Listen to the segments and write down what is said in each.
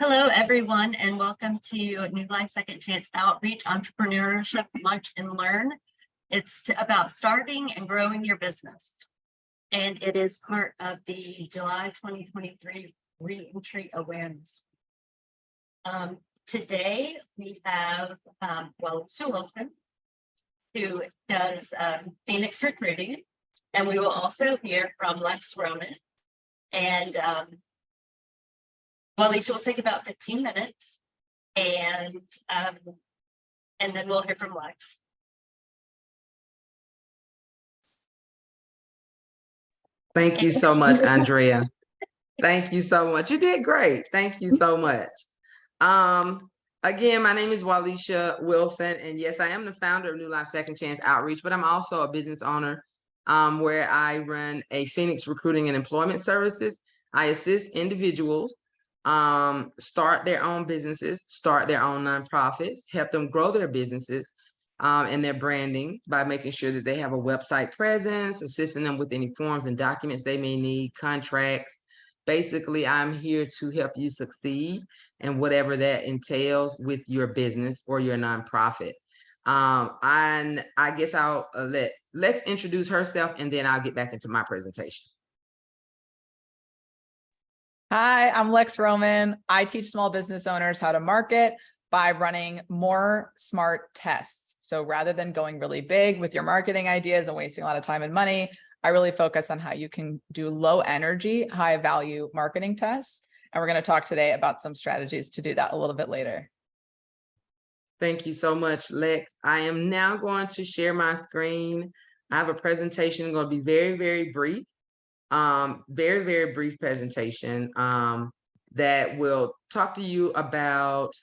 Hello, everyone, and welcome to New Life Second Chance Outreach, Entrepreneurship, Lunch and Learn. It's about starting and growing your business. And it is part of the July 2023 Reentry Awareness. Today, we have, Sue Wilson, who does Phoenix recruiting, and we will also hear from Lex Roman. And Alicia will take about 15 minutes, and then we'll hear from Lex. Thank you so much, Andrea. Thank you so much. You did great. Thank you so much. Again, my name is Walisha Wilson, and yes, I am the founder of New Life Second Chance Outreach, but I'm also a business owner where I run a Phoenix recruiting and employment services. I assist individuals start their own businesses, start their own nonprofits, help them grow their businesses and their branding by making sure that they have a website presence, assisting them with any forms and documents they may need, contracts. Basically, I'm here to help you succeed and whatever that entails with your business or your nonprofit. And I guess I'll let Lex introduce herself, and then I'll get back into my presentation. Hi, I'm Lex Roman. I teach small business owners how to market by running more smart tests. So rather than going really big with your marketing ideas and wasting a lot of time and money, I really focus on how you can do low energy, high value marketing tests. And we're going to talk today about some strategies to do that a little bit later. Thank you so much, Lex. I am now going to share my screen. I have a presentation going to be very, very brief. Very, very brief presentation that will talk to you about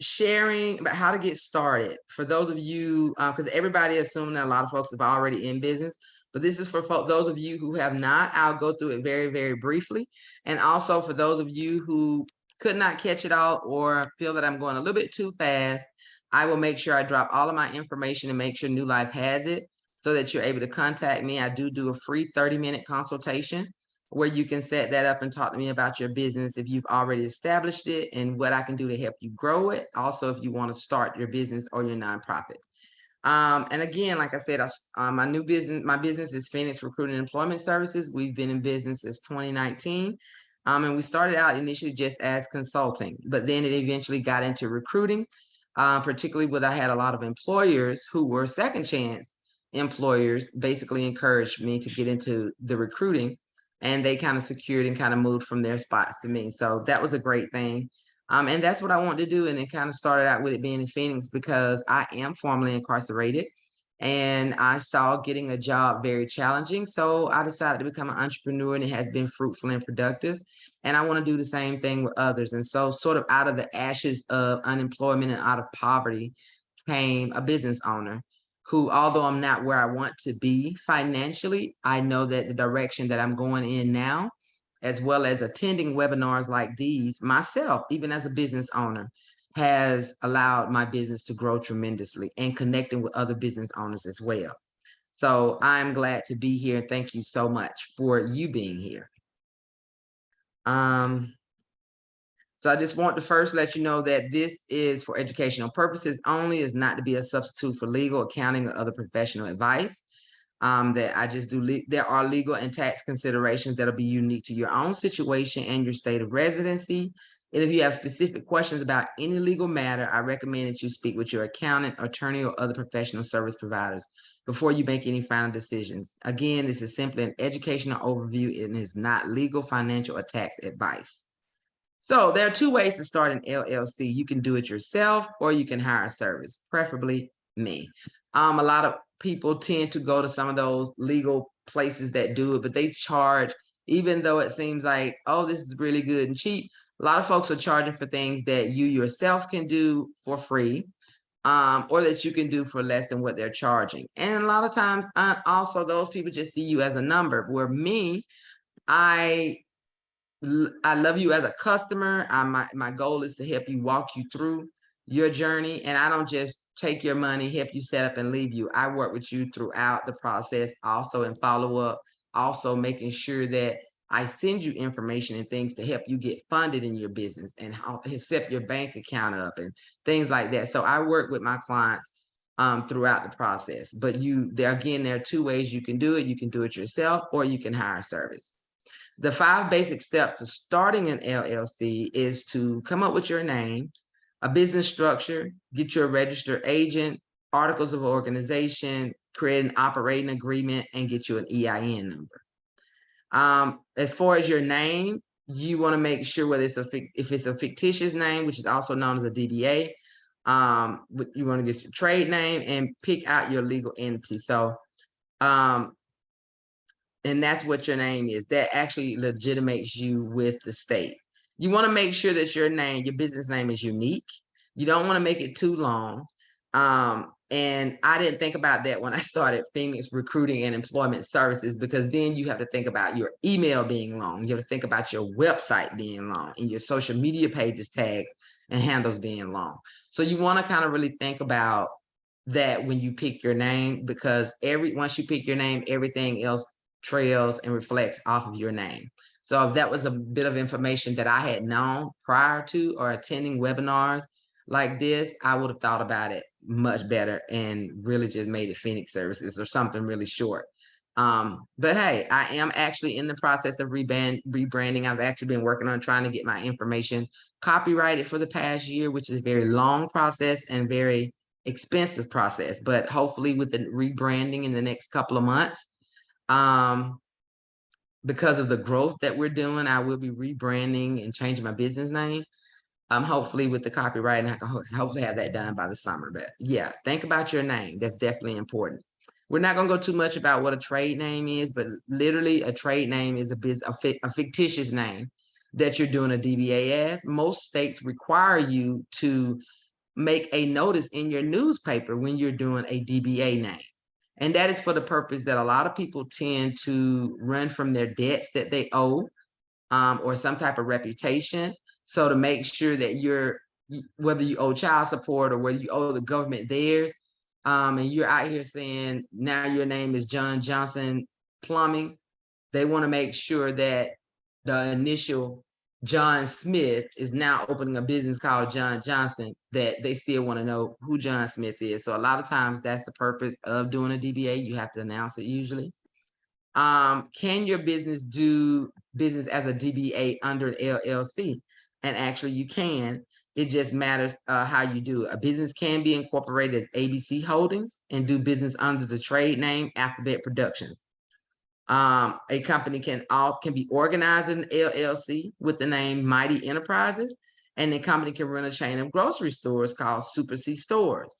sharing about how to get started. For those of you, because everybody assumes that a lot of folks are already in business, but this is for those of you who have not. I'll go through it very, very briefly. And also for those of you who could not catch it all or feel that I'm going a little bit too fast, I will make sure I drop all of my information and make sure New Life has it, so that you're able to contact me. I do a free 30-minute consultation where you can set that up and talk to me about your business if you've already established it and what I can do to help you grow it. Also, if you want to start your business or your nonprofit. And again, like I said, my business is Phoenix Recruiting and Employment Services. We've been in business since 2019. And we started out initially just as consulting, but then it eventually got into recruiting, particularly when I had a lot of employers who were second chance employers basically encouraged me to get into the recruiting, and they kind of secured and kind of moved from their spots to me. So that was a great thing. And that's what I want to do. And it kind of started out with it being in Phoenix because I am formerly incarcerated and I saw getting a job very challenging. So I decided to become an entrepreneur, and it has been fruitful and productive. And I want to do the same thing with others. And so sort of out of the ashes of unemployment and out of poverty came a business owner who, although I'm not where I want to be financially, I know that the direction that I'm going in now, as well as attending webinars like these myself, even as a business owner, has allowed my business to grow tremendously and connecting with other business owners as well. So I'm glad to be here. Thank you so much for you being here. So I just want to first let you know that this is for educational purposes only, is not to be a substitute for legal, accounting, or other professional advice. That I just do. There are legal and tax considerations that'll be unique to your own situation and your state of residency. And if you have specific questions about any legal matter, I recommend that you speak with your accountant, attorney, or other professional service providers before you make any final decisions. Again, this is simply an educational overview and is not legal, financial, or tax advice. So there are two ways to start an LLC. You can do it yourself or you can hire a service, preferably me. A lot of people tend to go to some of those legal places that do it, but they charge, even though it seems like, oh, this is really good and cheap. A lot of folks are charging for things that you yourself can do for free, or that you can do for less than what they're charging. And a lot of times, also those people just see you as a number, where me, I love you as a customer. My goal is to help you walk you through your journey. And I don't just take your money, help you set up and leave you. I work with you throughout the process, also in follow-up, also making sure that I send you information and things to help you get funded in your business and how to set your bank account up and things like that. So I work with my clients throughout the process. But there are 2 ways you can do it. You can do it yourself, or you can hire a service. The 5 basic steps to starting an LLC is to come up with your name, a business structure, get your registered agent, articles of organization, create an operating agreement, and get you an EIN number. As far as your name, you want to make sure whether if it's a fictitious name, which is also known as a DBA, you want to get your trade name and pick out your legal entity. So, and that's what your name is. That actually legitimates you with the state. You want to make sure that your business name is unique. You don't want to make it too long. And I didn't think about that when I started Phoenix Recruiting and Employment Services, because then you have to think about your email being long. You have to think about your website being long and your social media pages tags and handles being long. So you want to kind of really think about that when you pick your name, because once you pick your name, everything else trails and reflects off of your name. So if that was a bit of information that I had known prior to or attending webinars like this, I would have thought about it much better and really just made it Phoenix Services or something really short. But hey, I am actually in the process of rebranding. I've actually been working on trying to get my information copyrighted for the past year, which is a very long process and very expensive process. But hopefully with the rebranding in the next couple of months, because of the growth that we're doing, I will be rebranding and changing my business name. Hopefully with the copyright, and I can hopefully have that done by the summer. But yeah, think about your name. That's definitely important. We're not going to go too much about what a trade name is, but literally a trade name is a fictitious name that you're doing a DBA as. Most states require you to make a notice in your newspaper when you're doing a DBA name. And that is for the purpose that a lot of people tend to run from their debts that they owe, or some type of reputation. So to make sure that whether you owe child support or whether you owe the government theirs, and you're out here saying now your name is John Johnson Plumbing, they want to make sure that the initial John Smith is now opening a business called John Johnson, that they still want to know who John Smith is. So a lot of times that's the purpose of doing a DBA. You have to announce it usually. Can your business do business as a DBA under an LLC? And actually you can. It just matters how you do it. A business can be incorporated as ABC Holdings and do business under the trade name Alphabet Productions. A company can be organized in LLC with the name Mighty Enterprises, and the company can run a chain of grocery stores called Super C Stores.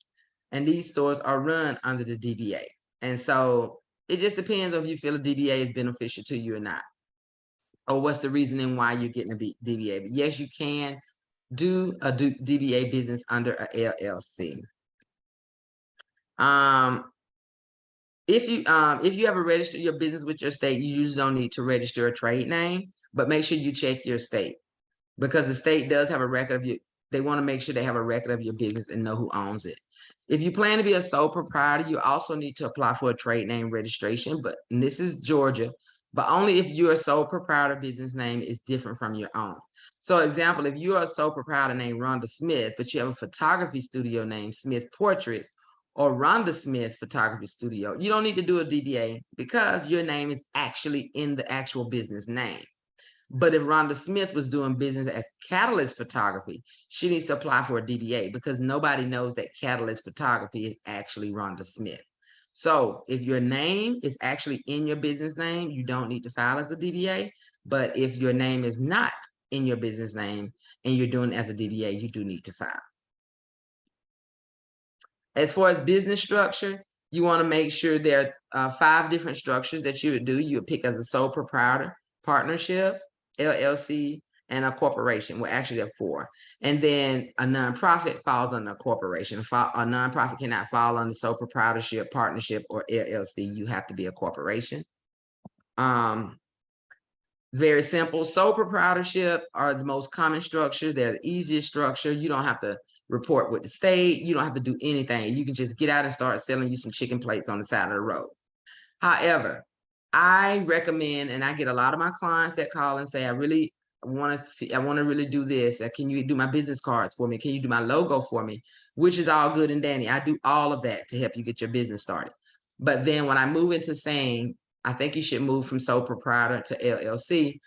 And these stores are run under the DBA. And so it just depends on if you feel a DBA is beneficial to you or not, or what's the reasoning why you're getting a DBA. But yes, you can do a DBA business under a LLC. If you ever register your business with your state, you usually don't need to register a trade name, but make sure you check your state, because the state does have a record of you. They want to make sure they have a record of your business and know who owns it. If you plan to be a sole proprietor, you also need to apply for a trade name registration, and this is Georgia, but only if your sole proprietor business name is different from your own. So example, if you are a sole proprietor named Rhonda Smith, but you have a photography studio named Smith Portraits, or Rhonda Smith Photography Studio, you don't need to do a DBA because your name is actually in the actual business name. But if Rhonda Smith was doing business as Catalyst Photography, she needs to apply for a DBA because nobody knows that Catalyst Photography is actually Rhonda Smith. So if your name is actually in your business name, you don't need to file as a DBA. But if your name is not in your business name and you're doing it as a DBA, you do need to file. As far as business structure, you want to make sure there are 5 different structures that you would do. You would pick as a sole proprietor, partnership, LLC, and a corporation. Well, actually there are 4. And then a nonprofit falls under a corporation. A nonprofit cannot fall under sole proprietorship, partnership, or LLC. You have to be a corporation. Very simple. Sole proprietorship are the most common structure. They're the easiest structure. You don't have to report with the state. You don't have to do anything. You can just get out and start selling you some chicken plates on the side of the road. However, I recommend, and I get a lot of my clients that call and say, I want to really do this. Can you do my business cards for me? Can you do my logo for me? Which is all good and dandy. I do all of that to help you get your business started. But then when I move into saying, I think you should move from sole proprietor to LLC,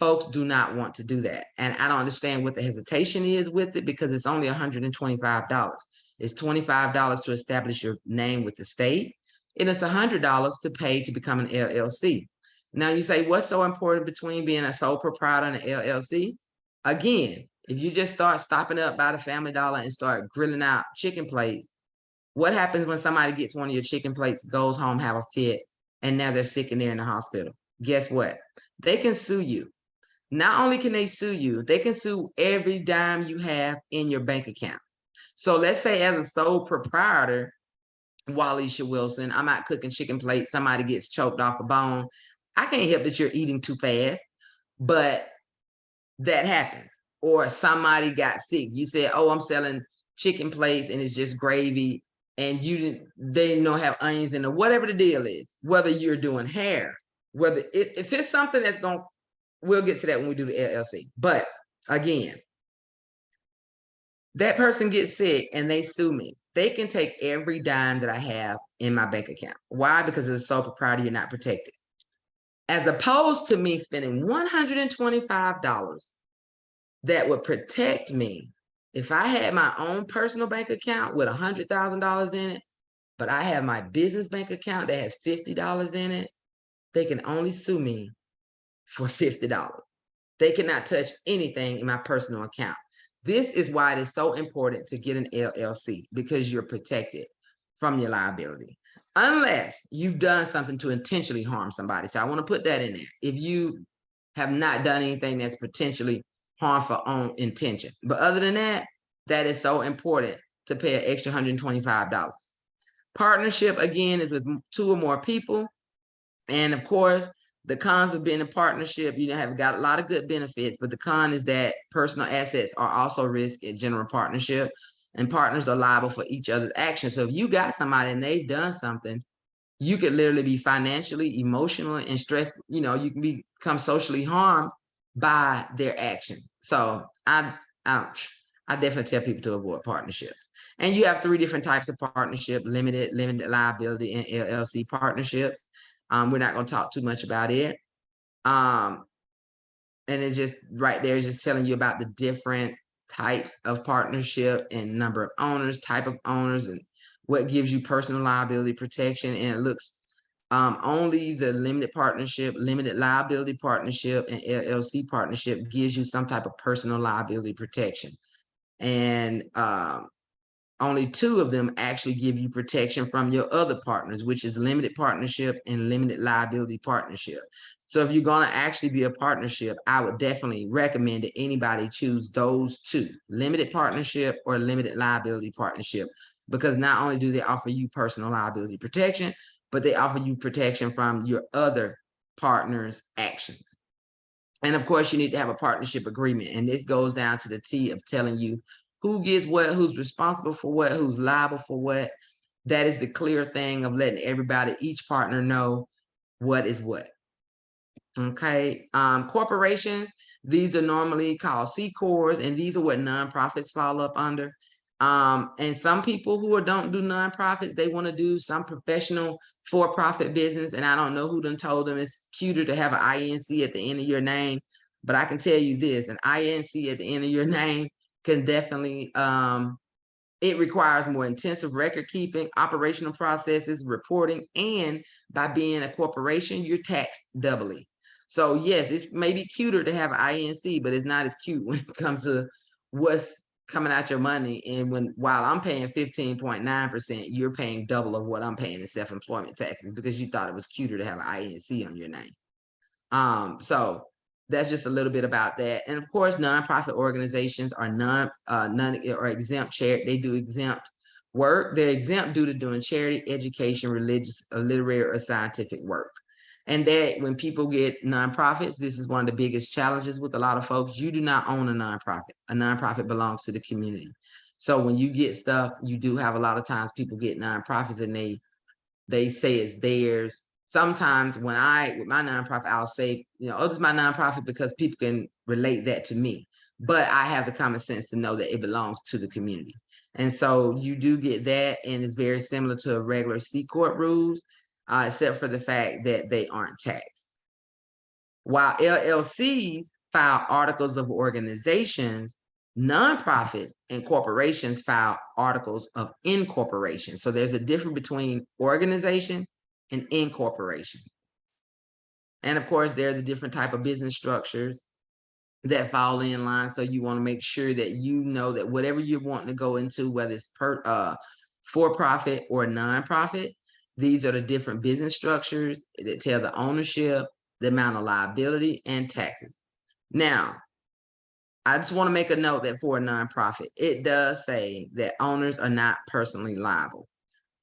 folks do not want to do that. And I don't understand what the hesitation is with it, because it's only $125. It's $25 to establish your name with the state, and it's $100 to pay to become an LLC. Now you say, what's so important between being a sole proprietor and an LLC? Again, if you just start stopping up by the Family Dollar and start grilling out chicken plates, what happens when somebody gets one of your chicken plates, goes home, have a fit, and now they're sick and they're in the hospital? Guess what? They can sue you. Not only can they sue you, they can sue every dime you have in your bank account. So let's say as a sole proprietor, Walisha Wilson, I'm out cooking chicken plates, somebody gets choked off a bone. I can't help that you're eating too fast, but that happens. Or somebody got sick. You said, oh, I'm selling chicken plates and it's just gravy, and they don't have onions in it, whatever the deal is, whether you're doing hair, whether if it's something that's going, we'll get to that when we do the LLC. But again, that person gets sick and they sue me. They can take every dime that I have in my bank account. Why? Because as a sole proprietor, you're not protected. As opposed to me spending $125 that would protect me if I had my own personal bank account with $100,000 in it, but I have my business bank account that has $50 in it, they can only sue me for $50. They cannot touch anything in my personal account. This is why it is so important to get an LLC, because you're protected from your liability, unless you've done something to intentionally harm somebody. So I want to put that in there. If you have not done anything that's potentially harmful on intention. But other than that, that is so important to pay an extra $125. Partnership, again, is with 2 or more people. And of course, the cons of being a partnership, have got a lot of good benefits, but the con is that personal assets are also risk in general partnership, and partners are liable for each other's actions. So if you got somebody and they've done something, you could literally be financially, emotionally, and stressed. You can become socially harmed by their actions. So I definitely tell people to avoid partnerships. And you have 3 different types of partnership: limited liability, and LLC partnerships. We're not going to talk too much about it. And it's just right there, just telling you about the different types of partnership and number of owners, type of owners, and what gives you personal liability protection. And it looks only the limited partnership, limited liability partnership, and LLC partnership gives you some type of personal liability protection. And only 2 of them actually give you protection from your other partners, which is limited partnership and limited liability partnership. So if you're going to actually be a partnership, I would definitely recommend that anybody choose those 2, limited partnership or limited liability partnership, because not only do they offer you personal liability protection, but they offer you protection from your other partners' actions. And of course, you need to have a partnership agreement. And this goes down to the T of telling you who gets what, who's responsible for what, who's liable for what. That is the clear thing of letting everybody, each partner, know what is what. Okay. Corporations, these are normally called C Corps, and these are what nonprofits fall up under. And some people who don't do nonprofits, they want to do some professional for-profit business. And I don't know who done told them it's cuter to have an INC at the end of your name, but I can tell you this: an INC at the end of your name can definitely, it requires more intensive record keeping, operational processes, reporting, and by being a corporation, you're taxed doubly. So yes, it's maybe cuter to have an INC, but it's not as cute when it comes to what's coming out your money. And while I'm paying 15.9%, you're paying double of what I'm paying in self-employment taxes, because you thought it was cuter to have an INC on your name. So that's just a little bit about that. And of course, nonprofit organizations are none or exempt charity. They do exempt work. They're exempt due to doing charity, education, religious, literary, or scientific work. And that when people get nonprofits, this is one of the biggest challenges with a lot of folks. You do not own a nonprofit. A nonprofit belongs to the community. So when you get stuff, you do have a lot of times people get nonprofits and they say it's theirs. sometimes when with my nonprofit, I'll say, oh, this is my nonprofit because people can relate that to me. But I have the common sense to know that it belongs to the community. And so you do get that, and it's very similar to regular C Corp rules, except for the fact that they aren't taxed. While LLCs file articles of organizations, nonprofits and corporations file articles of incorporation. So there's a difference between organization and incorporation. And of course, there are the different type of business structures that fall in line. So you want to make sure that you know that whatever you're wanting to go into, whether it's for-profit or nonprofit, these are the different business structures that tell the ownership, the amount of liability, and taxes. Now, I just want to make a note that for a nonprofit, it does say that owners are not personally liable.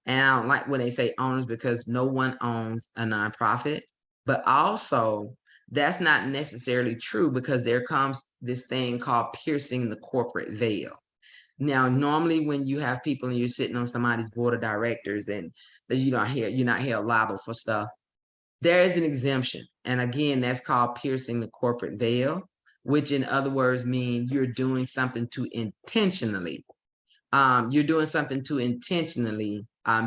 And I don't like when they say owners because no one owns a nonprofit, but also that's not necessarily true because there comes this thing called piercing the corporate veil. Now, normally when you have people and you're sitting on somebody's board of directors and you're not held liable for stuff, there is an exemption. And again, that's called piercing the corporate veil, which in other words mean you're doing something to intentionally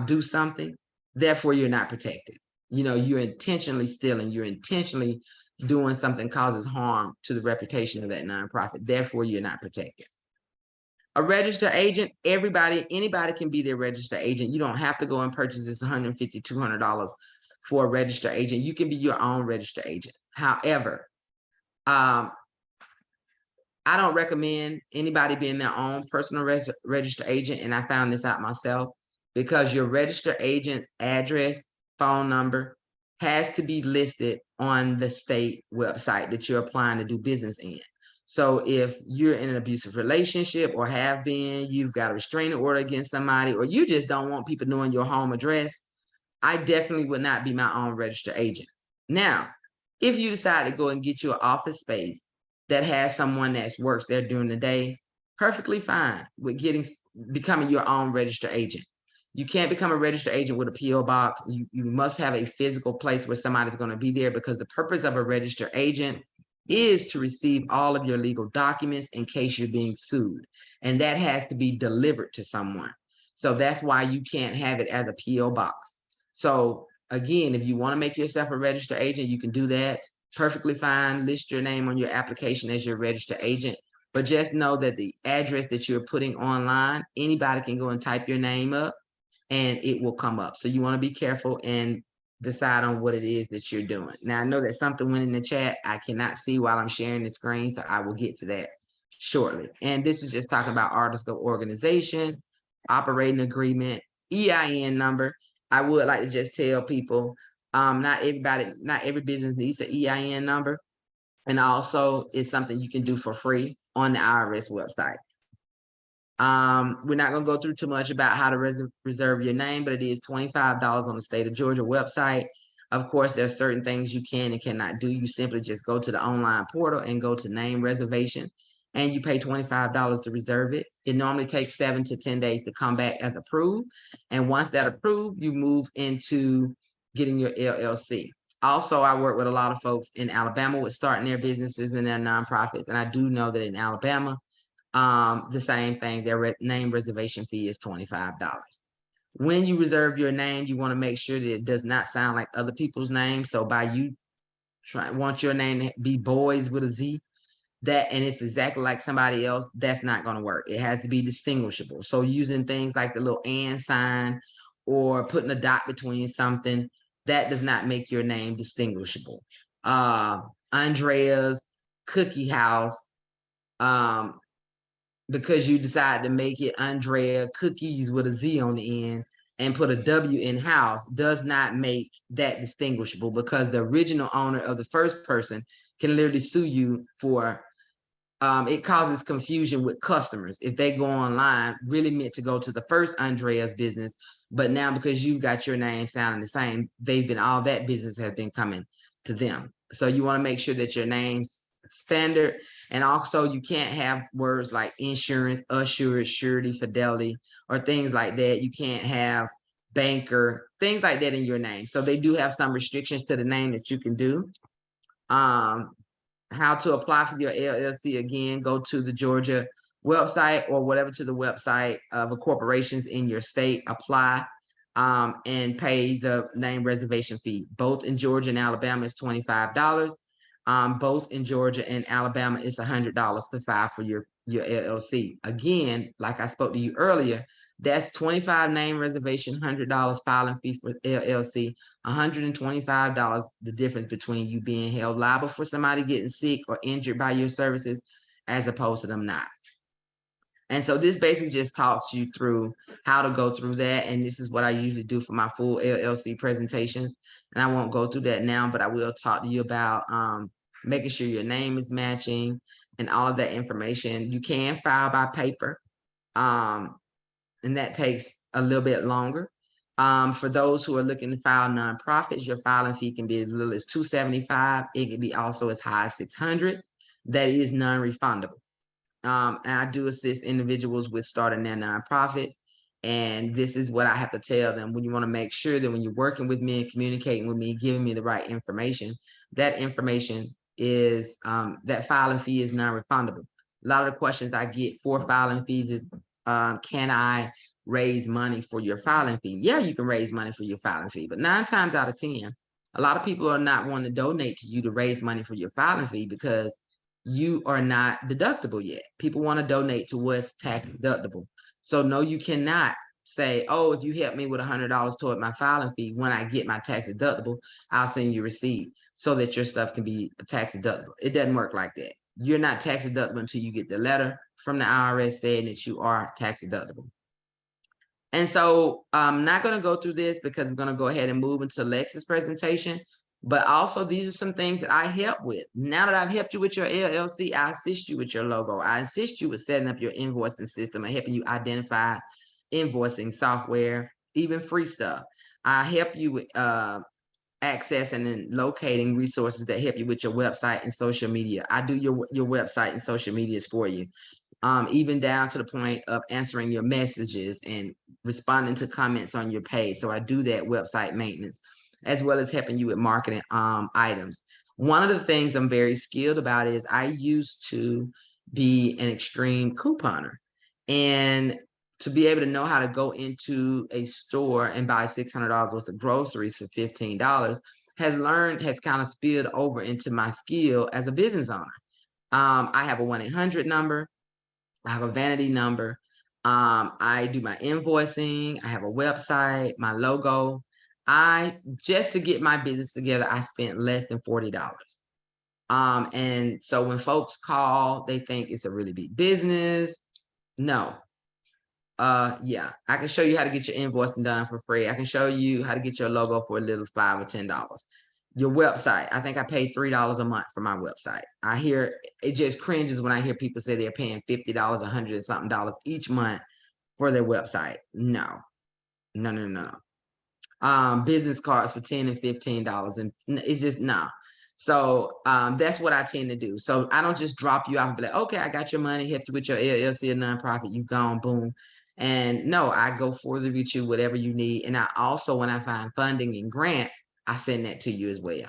do something, therefore you're not protected. You're intentionally stealing, you're intentionally doing something causes harm to the reputation of that nonprofit, therefore you're not protected. A registered agent, anybody can be their registered agent. You don't have to go and purchase this $150, $200 for a registered agent. You can be your own registered agent. However, I don't recommend anybody being their own personal registered agent, and I found this out myself, because your registered agent's address, phone number has to be listed on the state website that you're applying to do business in. So if you're in an abusive relationship or have been, you've got a restraining order against somebody, or you just don't want people knowing your home address, I definitely would not be my own registered agent. Now, if you decide to go and get you an office space that has someone that works there during the day, perfectly fine with becoming your own registered agent. You can't become a registered agent with a PO box. You must have a physical place where somebody's going to be there, because the purpose of a registered agent is to receive all of your legal documents in case you're being sued. And that has to be delivered to someone. So that's why you can't have it as a PO box. So again, if you want to make yourself a registered agent, you can do that. Perfectly fine. List your name on your application as your registered agent. But just know that the address that you're putting online, anybody can go and type your name up and it will come up. So you want to be careful and decide on what it is that you're doing. Now, I know that something went in the chat I cannot see while I'm sharing the screen, so I will get to that shortly. And this is just talking about articles of organization, operating agreement, EIN number. I would like to just tell people, not every business needs an EIN number. And also it's something you can do for free on the IRS website. We're not going to go through too much about how to reserve your name, but it is $25 on the state of Georgia website. Of course, there are certain things you can and cannot do. You simply just go to the online portal and go to name reservation, and you pay $25 to reserve it. It normally takes 7 to 10 days to come back as approved. And once that approved, you move into getting your LLC. Also, I work with a lot of folks in Alabama with starting their businesses and their nonprofits. And I do know that in Alabama, the same thing, their name reservation fee is $25. When you reserve your name, you want to make sure that it does not sound like other people's names. So by you want your name to be Boys with a Z, and it's exactly like somebody else, that's not going to work. It has to be distinguishable. So using things like the little and sign or putting a dot between something, that does not make your name distinguishable. Andrea's Cookie House, because you decide to make it Andrea Cookies with a Z on the end and put a W in house, does not make that distinguishable, because the original owner of the first person can literally sue you for, it causes confusion with customers. If they go online, really meant to go to the first Andrea's business, but now because you've got your name sounding the same, all that business has been coming to them. So you want to make sure that your name's standard. And also you can't have words like insurance, assured, surety, fidelity, or things like that. You can't have banker, things like that in your name. So they do have some restrictions to the name that you can do. How to apply for your LLC, again, go to the Georgia website or whatever, to the website of a corporations in your state, apply, and pay the name reservation fee. Both in Georgia and Alabama is $25. Both in Georgia and Alabama is $100 to file for your LLC. Again, like I spoke to you earlier, that's $25 name reservation, $100 filing fee for LLC, $125, the difference between you being held liable for somebody getting sick or injured by your services as opposed to them not. And so this basically just talks you through how to go through that. And this is what I usually do for my full LLC presentations. And I won't go through that now, but I will talk to you about making sure your name is matching and all of that information. You can file by paper. And that takes a little bit longer. For those who are looking to file nonprofits, your filing fee can be as little as $275. It can be also as high as $600. That is non-refundable. And I do assist individuals with starting their nonprofits. And this is what I have to tell them: when you want to make sure that when you're working with me and communicating with me, giving me the right information, that information is that filing fee is non-refundable. A lot of the questions I get for filing fees is, can I raise money for your filing fee? Yeah, you can raise money for your filing fee, but 9 times out of 10, a lot of people are not wanting to donate to you to raise money for your filing fee because you are not deductible yet. People want to donate to what's tax deductible. So no, you cannot say, oh, if you help me with $100 toward my filing fee, when I get my tax deductible, I'll send you a receipt so that your stuff can be tax deductible. It doesn't work like that. You're not tax deductible until you get the letter from the IRS saying that you are tax deductible. And so I'm not going to go through this because I'm going to go ahead and move into Lex's presentation. But also, these are some things that I help with. Now that I've helped you with your LLC, I assist you with your logo. I assist you with setting up your invoicing system and helping you identify invoicing software, even free stuff. I help you with accessing and locating resources that help you with your website and social media. I do your website and social medias for you. Even down to the point of answering your messages and responding to comments on your page. So I do that website maintenance, as well as helping you with marketing items. One of the things I'm very skilled about is I used to be an extreme couponer. And to be able to know how to go into a store and buy $600 worth of groceries for $15 has kind of spilled over into my skill as a business owner. I have a 1-800 number. I have a vanity number. I do my invoicing. I have a website, my logo. Just to get my business together, I spent less than $40. And so when folks call, they think it's a really big business. No. Yeah, I can show you how to get your invoicing done for free. I can show you how to get your logo for a little $5 or $10. Your website, I think I paid $3 a month for my website. I hear it just cringes when I hear people say they're paying $50, $100 and something each month for their website. No. Business cards for $10 and $15, and it's just no. So that's what I tend to do. So I don't just drop you off and be like, okay, I got your money, help you with your LLC or nonprofit, you've gone, boom. And no, I go further with you, whatever you need. And I also, when I find funding and grants, I send that to you as well.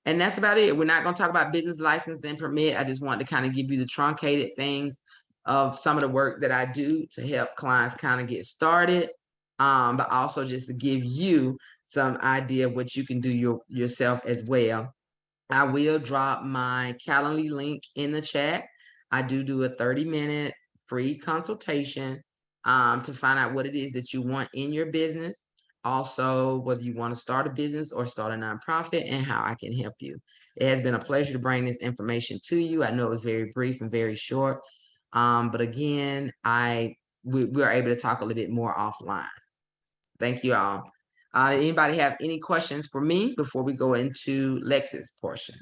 And that's about it. We're not going to talk about business license and permit. I just want to kind of give you the truncated things of some of the work that I do to help clients kind of get started. But also just to give you some idea of what you can do yourself as well. I will drop my Calendly link in the chat. I do a 30-minute free consultation to find out what it is that you want in your business. Also, whether you want to start a business or start a nonprofit, and how I can help you. It has been a pleasure to bring this information to you. I know it was very brief and very short. But again, we are able to talk a little bit more offline. Thank you all. Anybody have any questions for me before we go into Lex's portion?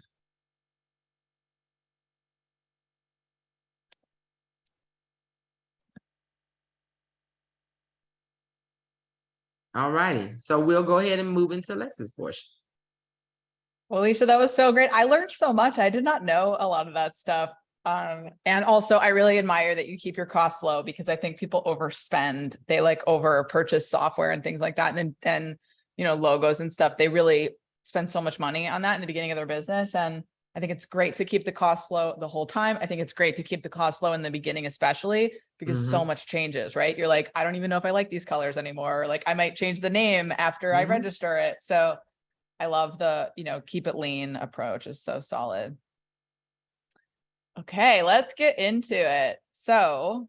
All righty. So we'll go ahead and move into Lex's portion. Well, Alicia, that was so great. I learned so much. I did not know a lot of that stuff. And also I really admire that you keep your costs low, because I think people overspend. They like over purchase software and things like that. And you know, logos and stuff. They really spend so much money on that in the beginning of their business. And I think it's great to keep the costs low the whole time. I think it's great to keep the costs low in the beginning, especially because so much changes, right? You're like, I don't even know if I like these colors anymore. Or like I might change the name after I register it. So I love the, you know, keep it lean approach is so solid. Okay, let's get into it. So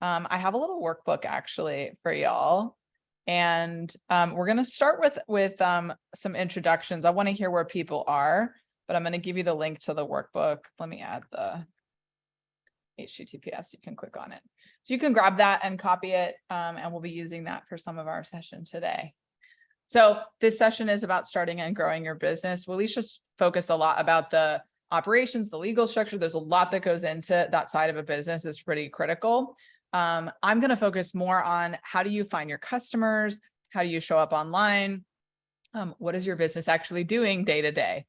I have a little workbook actually for y'all. And we're going to start with some introductions. I want to hear where people are, but I'm going to give you the link to the workbook. Let me add the HTTPS. You can click on it. So you can grab that and copy it, and we'll be using that for some of our session today. So this session is about starting and growing your business. Walisha's focused a lot about the operations, the legal structure. There's a lot that goes into that side of a business. It's pretty critical. I'm going to focus more on how do you find your customers? How do you show up online? What is your business actually doing day to day?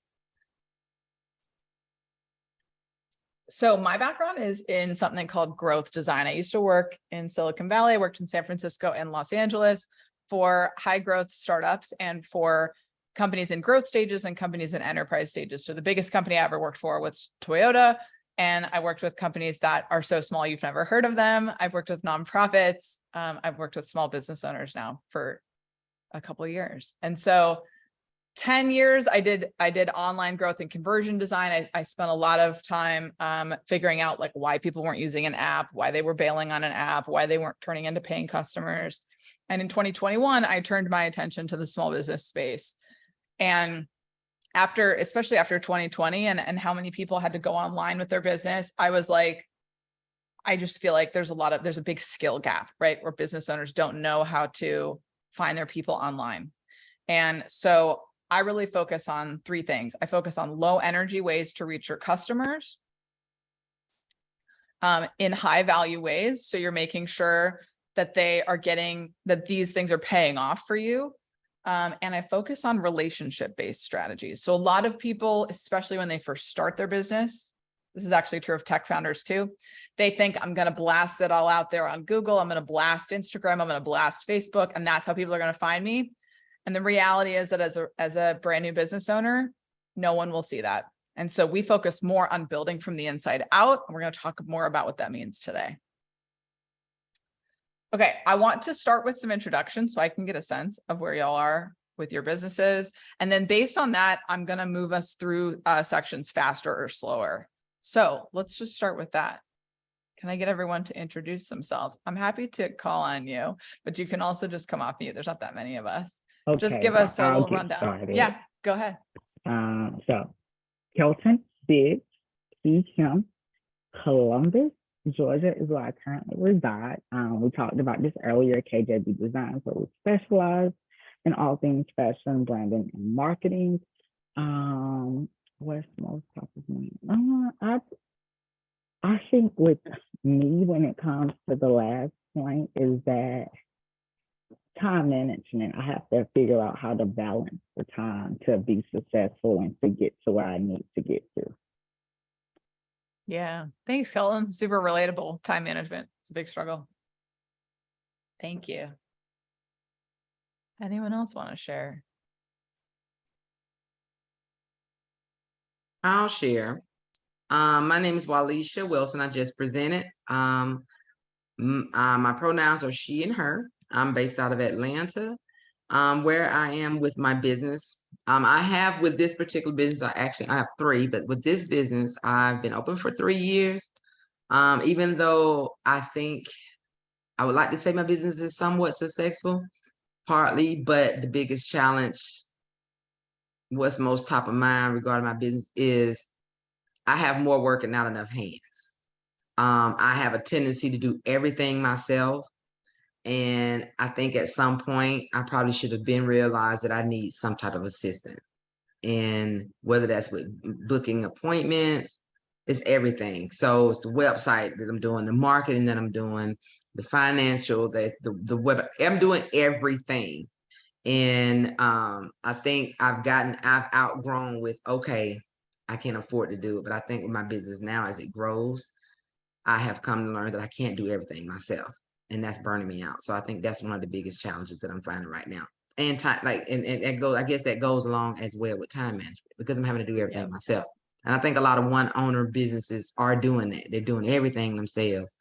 So my background is in something called growth design. I used to work in Silicon Valley. I worked in San Francisco and Los Angeles for high growth startups and for companies in growth stages and companies in enterprise stages. So the biggest company I ever worked for was Toyota. And I worked with companies that are so small you've never heard of them. I've worked with nonprofits. I've worked with small business owners now for a couple of years. And so 10 years, I did online growth and conversion design. I spent a lot of time figuring out like why people weren't using an app, why they were bailing on an app, why they weren't turning into paying customers. And in 2021, I turned my attention to the small business space. And especially after 2020 and how many people had to go online with their business, I was like, I just feel like there's a big skill gap, right? Where business owners don't know how to find their people online. And so I really focus on three things. I focus on low energy ways to reach your customers in high value ways. So you're making sure that that these things are paying off for you. And I focus on relationship-based strategies. So a lot of people, especially when they first start their business, this is actually true of tech founders too. They think I'm going to blast it all out there on Google. I'm going to blast Instagram. I'm going to blast Facebook. And that's how people are going to find me. And the reality is that as a brand new business owner, no one will see that. And so we focus more on building from the inside out. And we're going to talk more about what that means today. Okay, I want to start with some introductions so I can get a sense of where y'all are with your businesses. And then based on that, I'm going to move us through sections faster or slower. So let's just start with that. Can I get everyone to introduce themselves? I'm happy to call on you, but you can also just come off mute. There's not that many of us. Okay, just give us a little rundown. Started. Yeah, go ahead. So Kelton, Biggs, him, Columbus, Georgia is where I currently reside. We talked about this earlier, KJB Design, so we specialize in all things fashion, branding, and marketing. What's most top of mind? I think with me, when it comes to the last point, is that time management. I have to figure out how to balance the time to be successful and to get to where I need to get to. Yeah, thanks, Kelton. Super relatable. Time management. It's a big struggle. Thank you. Anyone else want to share? I'll share. My name is Walisha Wilson. I just presented. My pronouns are she and her. I'm based out of Atlanta, where I am with my business. I have with this particular business, I have three, but with this business, I've been open for 3 years. Even though I think I would like to say my business is somewhat successful, partly, but the biggest challenge, what's most top of mind regarding my business is I have more work and not enough hands. I have a tendency to do everything myself. And I think at some point, I probably should have been realized that I need some type of assistant. And whether that's with booking appointments, it's everything. So it's the website that I'm doing, the marketing that I'm doing, the financial, the web, I'm doing everything. And I think I've outgrown with, okay, I can't afford to do it. But I think with my business now, as it grows, I have come to learn that I can't do everything myself, and that's burning me out. So I think that's one of the biggest challenges that I'm finding right now. And time, like, and it goes, I guess that goes along as well with time management, because I'm having to do everything myself. And I think a lot of one owner businesses are doing that. They're doing everything themselves,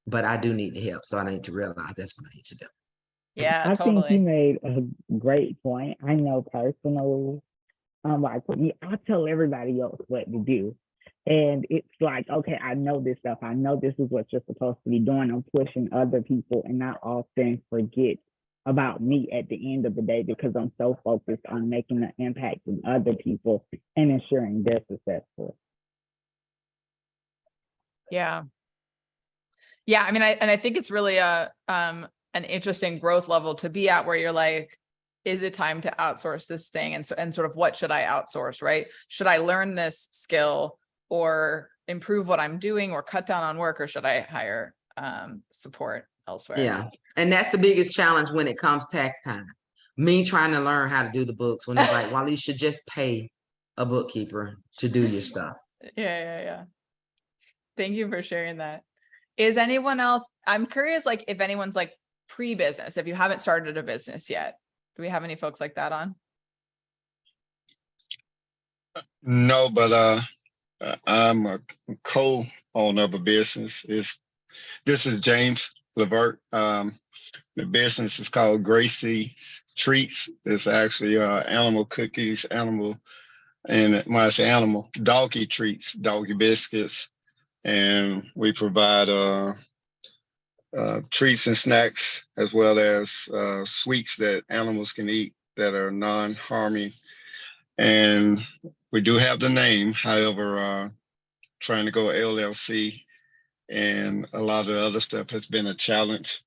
but I do need the help. So I need to realize that's what I need to do. Yeah, I think you totally. made a great point. I know personally, like with me, I tell everybody else what to do. And it's like, okay, I know this stuff. I know this is what you're supposed to be doing. I'm pushing other people and not often forget about me at the end of the day because I'm so focused on making an impact in other people and ensuring they're successful. Yeah. Yeah. I mean, I think it's really an interesting growth level to be at where you're like, is it time to outsource this thing? And sort of what should I outsource, right? Should I learn this skill or improve what I'm doing or cut down on work, or should I hire support elsewhere? Yeah. And that's the biggest challenge when it comes tax time. Me trying to learn how to do the books when it's like, well, you should just pay a bookkeeper to do your stuff. Yeah. Thank you for sharing that. Is anyone else, I'm curious, like if anyone's like pre-business, if you haven't started a business yet, do we have any folks like that on? No, but I'm a co-owner of a business. This is James Levert. The business is called Gracie Treats. It's actually animal cookies, and when I say animal, doggy treats, doggy biscuits, and we provide treats and snacks as well as sweets that animals can eat that are non-harming. And we do have the name, however, trying to go LLC and a lot of the other stuff has been a challenge.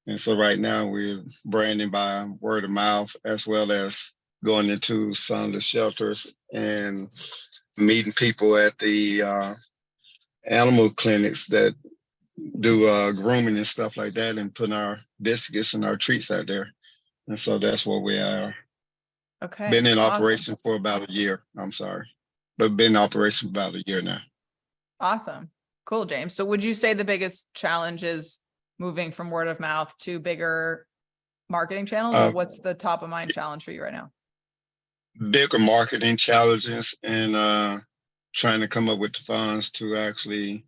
And so right now we're branding by word of mouth, as well as going into some of the shelters and meeting people at the animal clinics that do grooming and stuff like that, and putting our biscuits and our treats out there. And so that's what we are. Okay. Been in awesome. operation for about a year. I'm sorry, but been in operation for about a year now. Awesome. Cool, James. So would you say the biggest challenge is moving from word of mouth to bigger marketing channels, or what's the top of mind challenge for you right now? Bigger marketing challenges and trying to come up with the funds to actually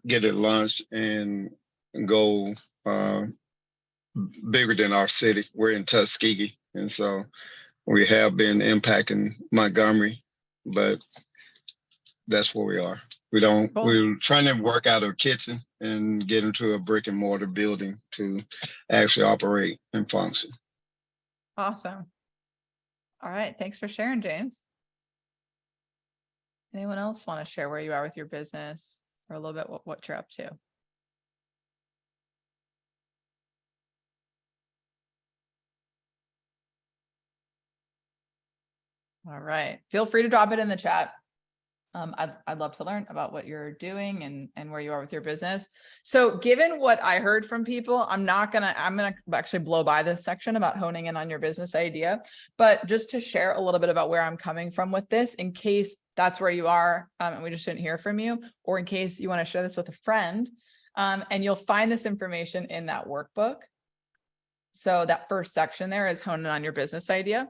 get it launched and go bigger than our city. We're in Tuskegee, and so we have been impacting Montgomery, but that's where we are. Cool. We're trying to work out a kitchen and get into a brick and mortar building to actually operate and function. Awesome. All right. Thanks for sharing, James. Anyone else want to share where you are with your business or a little bit what you're up to? All right. Feel free to drop it in the chat. I'd love to learn about what you're doing and where you are with your business. So given what I heard from people, I'm gonna actually blow by this section about honing in on your business idea, but just to share a little bit about where I'm coming from with this, in case that's where you are and we just didn't hear from you, or in case you want to share this with a friend, and you'll find this information in that workbook. So that first section there is honing on your business idea.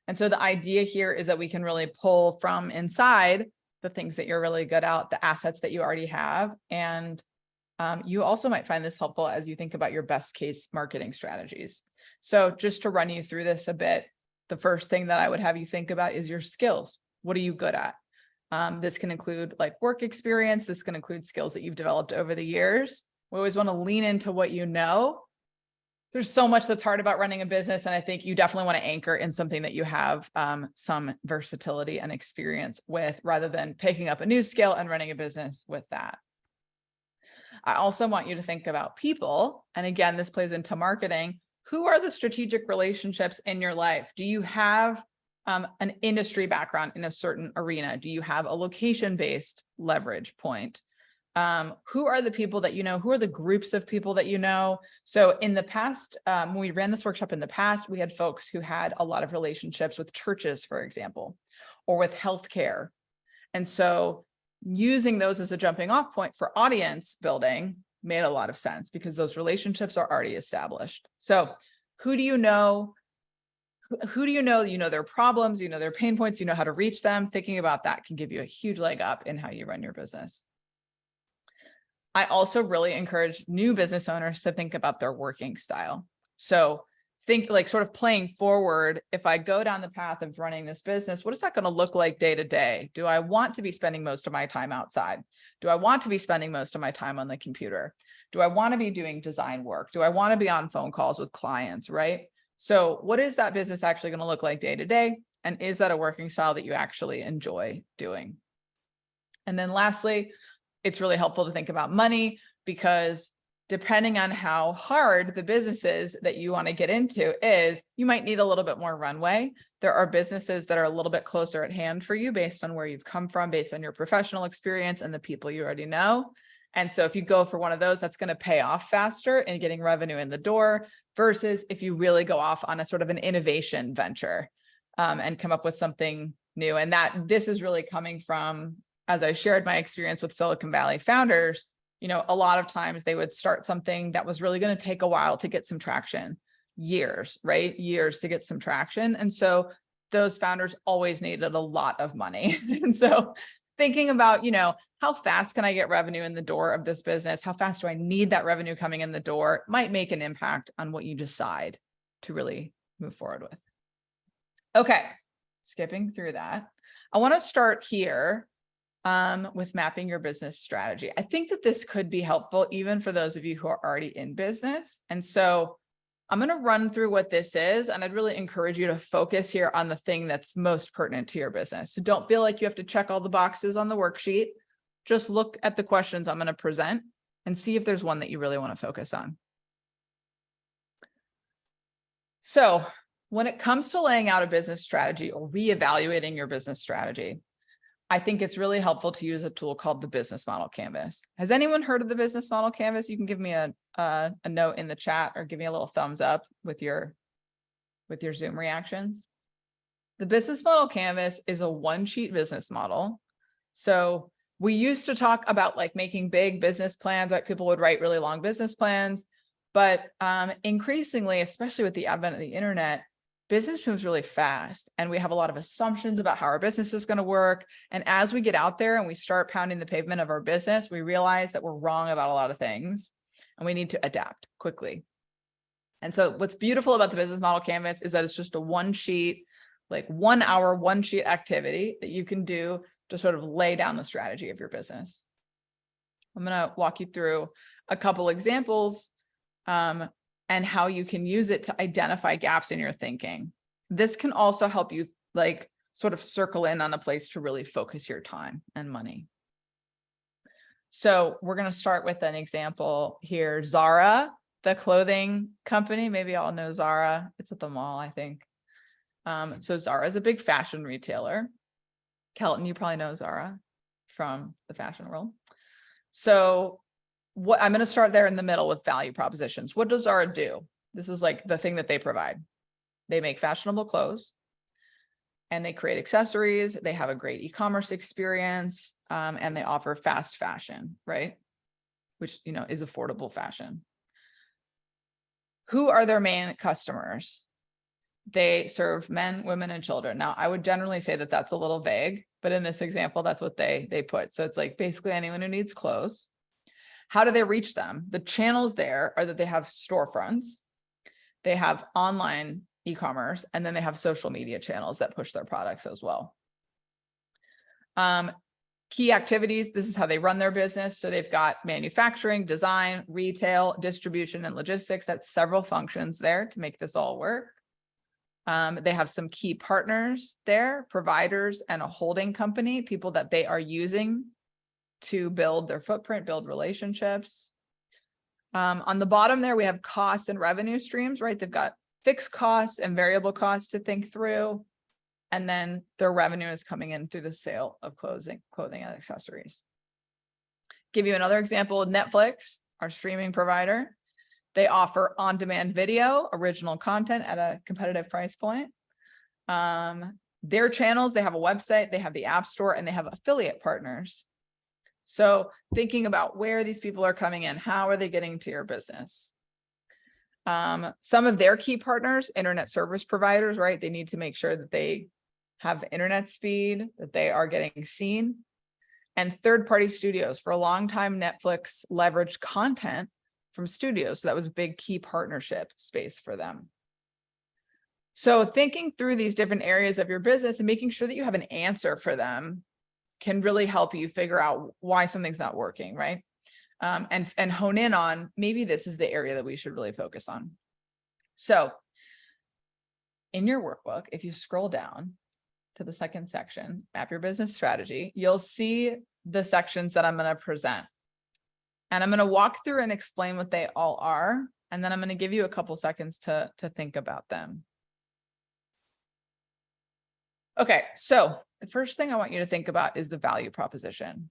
And so the idea here is that we can really pull from inside the things that you're really good at, the assets that you already have. And you also might find this helpful as you think about your best case marketing strategies. So just to run you through this a bit, the first thing that I would have you think about is your skills. What are you good at? This can include like work experience. This can include skills that you've developed over the years. We always want to lean into what you know. There's so much that's hard about running a business. And I think you definitely want to anchor in something that you have some versatility and experience with, rather than picking up a new skill and running a business with that. I also want you to think about people. And again, this plays into marketing. Who are the strategic relationships in your life? Do you have an industry background in a certain arena? Do you have a location-based leverage point? Who are the people that you know? Who are the groups of people that you know? So in the past, when we ran this workshop in the past, we had folks who had a lot of relationships with churches, for example, or with healthcare. And so using those as a jumping off point for audience building made a lot of sense because those relationships are already established. So who do you know? Who do you know? You know their problems, you know their pain points, you know how to reach them. Thinking about that can give you a huge leg up in how you run your business. I also really encourage new business owners to think about their working style. So think like sort of playing forward. If I go down the path of running this business, what is that going to look like day to day? Do I want to be spending most of my time outside? Do I want to be spending most of my time on the computer? Do I want to be doing design work? Do I want to be on phone calls with clients, right? So what is that business actually going to look like day to day? And is that a working style that you actually enjoy doing? And then lastly, it's really helpful to think about money because depending on how hard the businesses that you want to get into is, you might need a little bit more runway. There are businesses that are a little bit closer at hand for you based on where you've come from, based on your professional experience and the people you already know. And so if you go for one of those, that's going to pay off faster in getting revenue in the door versus if you really go off on a sort of an innovation venture and come up with something new. And that this is really coming from, as I shared my experience with Silicon Valley founders, you know, a lot of times they would start something that was really going to take a while to get some traction, years, right? Years to get some traction. And so those founders always needed a lot of money. And so thinking about, you know, how fast can I get revenue in the door of this business? How fast do I need that revenue coming in the door might make an impact on what you decide to really move forward with. Okay, skipping through that. I want to start here with mapping your business strategy. I think that this could be helpful even for those of you who are already in business. And so I'm going to run through what this is, and I'd really encourage you to focus here on the thing that's most pertinent to your business. So don't feel like you have to check all the boxes on the worksheet. Just look at the questions I'm going to present and see if there's one that you really want to focus on. So when it comes to laying out a business strategy or reevaluating your business strategy, I think it's really helpful to use a tool called the Business Model Canvas. Has anyone heard of the Business Model Canvas? You can give me a note in the chat or give me a little thumbs up with your Zoom reactions. The Business Model Canvas is a one-sheet business model. So we used to talk about like making big business plans, right? People would write really long business plans, but increasingly, especially with the advent of the internet, business moves really fast and we have a lot of assumptions about how our business is going to work. And as we get out there and we start pounding the pavement of our business, we realize that we're wrong about a lot of things and we need to adapt quickly. And so what's beautiful about the Business Model Canvas is that it's just a one sheet, like 1 hour, one sheet activity that you can do to sort of lay down the strategy of your business. I'm going to walk you through a couple examples and how you can use it to identify gaps in your thinking. This can also help you like sort of circle in on a place to really focus your time and money. So we're going to start with an example here. Zara, the clothing company, maybe all know Zara. It's at the mall, I think. So Zara is a big fashion retailer. Kelton, you probably know Zara from the fashion world. So what I'm going to start there in the middle with value propositions. What does Zara do? This is like the thing that they provide. They make fashionable clothes and they create accessories. They have a great e-commerce experience and they offer fast fashion, right? Which, you know, is affordable fashion. Who are their main customers? They serve men, women, and children. Now, I would generally say that that's a little vague, but in this example, that's what they put. So it's like basically anyone who needs clothes. How do they reach them? The channels there are that they have storefronts, they have online e-commerce, and then they have social media channels that push their products as well. Key activities, this is how they run their business. So they've got manufacturing, design, retail, distribution, and logistics. That's several functions there to make this all work. They have some key partners there, providers and a holding company, people that they are using to build their footprint, build relationships. On the bottom there, we have costs and revenue streams, right? They've got fixed costs and variable costs to think through. And then their revenue is coming in through the sale of clothing and accessories. Give you another example, Netflix, our streaming provider. They offer on-demand video, original content at a competitive price point. Their channels, they have a website, they have the app store, and they have affiliate partners. So thinking about where these people are coming in, how are they getting to your business? Some of their key partners, internet service providers, right? They need to make sure that they have internet speed, that they are getting seen. And third-party studios. For a long time, Netflix leveraged content from studios. So that was a big key partnership space for them. So thinking through these different areas of your business and making sure that you have an answer for them can really help you figure out why something's not working, right? And hone in on, maybe this is the area that we should really focus on. So in your workbook, if you scroll down to the second section, map your business strategy, you'll see the sections that I'm going to present. And I'm going to walk through and explain what they all are. And then I'm going to give you a couple seconds to think about them. Okay, so the first thing I want you to think about is the value proposition.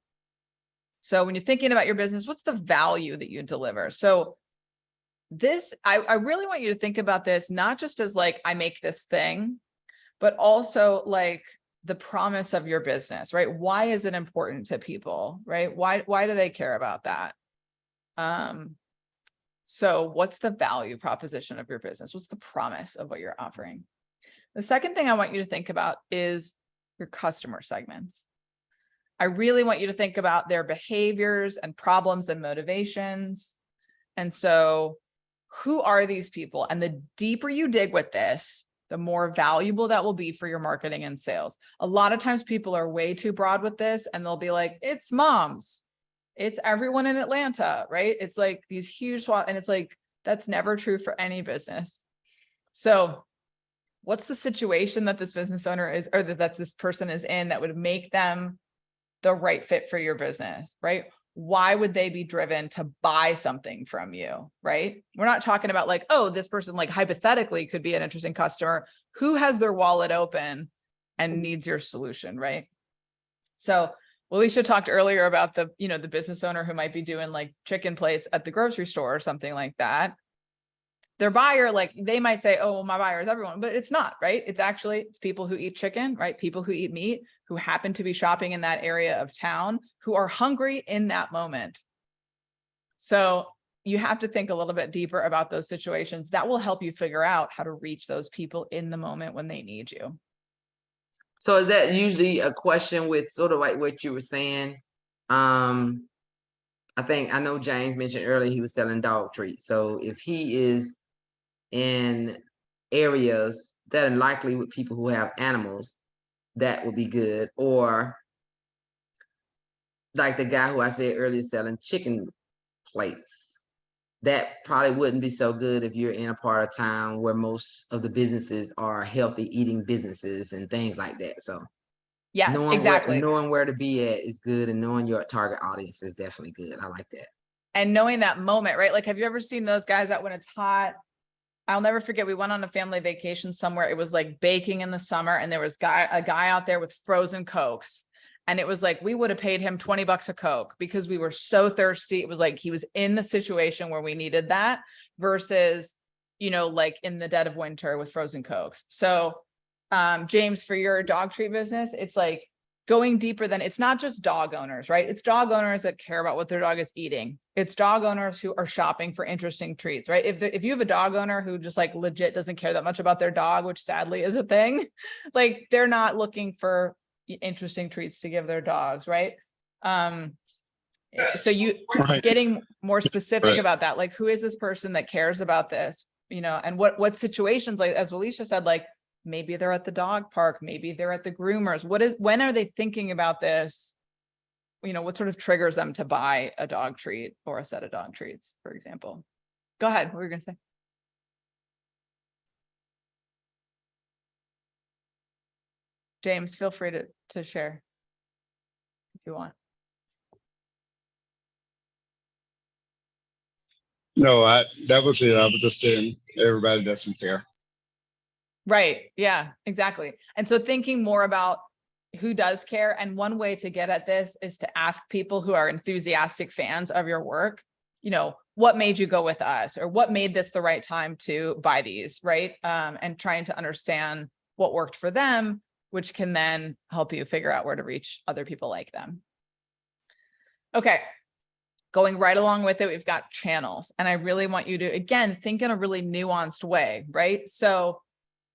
So when you're thinking about your business, what's the value that you deliver? So this, I really want you to think about this, not just as like, I make this thing, but also like the promise of your business, right? Why is it important to people, right? Why do they care about that? So what's the value proposition of your business? What's the promise of what you're offering? The second thing I want you to think about is your customer segments. I really want you to think about their behaviors and problems and motivations. And so who are these people? And the deeper you dig with this, the more valuable that will be for your marketing and sales. A lot of times people are way too broad with this and they'll be like, it's moms, it's everyone in Atlanta, right? It's like these huge swath, and it's like, that's never true for any business. So what's the situation that this business owner is, or that this person is in, that would make them the right fit for your business, right? Why would they be driven to buy something from you, right? We're not talking about like, oh, this person like hypothetically could be an interesting customer who has their wallet open and needs your solution, right? So Alicia talked earlier about the, you know, the business owner who might be doing like chicken plates at the grocery store or something like that. Their buyer, like they might say, oh, well, my buyer is everyone, but it's not, right? It's people who eat chicken, right? People who eat meat, who happen to be shopping in that area of town, who are hungry in that moment. So you have to think a little bit deeper about those situations. That will help you figure out how to reach those people in the moment when they need you. So is that usually a question with sort of like what you were saying? I know James mentioned earlier he was selling dog treats. So if he is in areas that are likely with people who have animals, that would be good. Or like the guy who I said earlier selling chicken plates, that probably wouldn't be so good if you're in a part of town where most of the businesses are healthy eating businesses and things like that. So yes, knowing exactly. knowing where to be at is good, and knowing your target audience is definitely good. I like that. And knowing that moment, right? Like, have you ever seen those guys that when it's hot? I'll never forget, we went on a family vacation somewhere. It was like baking in the summer, and there was a guy out there with frozen Cokes. And it was like, we would have paid him $20 a Coke because we were so thirsty. It was like, he was in the situation where we needed that versus, you know, like in the dead of winter with frozen Cokes. So, James, for your dog treat business, it's like going deeper than, it's not just dog owners, right? It's dog owners that care about what their dog is eating. It's dog owners who are shopping for interesting treats, right? If you have a dog owner who just like legit doesn't care that much about their dog, which sadly is a thing, like they're not looking for interesting treats to give their dogs, right? So you getting more specific about that, like who is this person that cares about this, you know, and what situations, like as Alicia said, like maybe they're at the dog park, maybe they're at the groomers. When are they thinking about this? You know, what sort of triggers them to buy a dog treat or a set of dog treats, for example? Go ahead. What were you going to say? James, feel free to share if you want. No, that was it. I was just saying everybody doesn't care. Right. Yeah, exactly. And so thinking more about who does care. And one way to get at this is to ask people who are enthusiastic fans of your work, you know, what made you go with us, or what made this the right time to buy these, right? And trying to understand what worked for them which can then help you figure out where to reach other people like them. Okay. Going right along with it, we've got channels. And I really want you to, again, think in a really nuanced way, right? So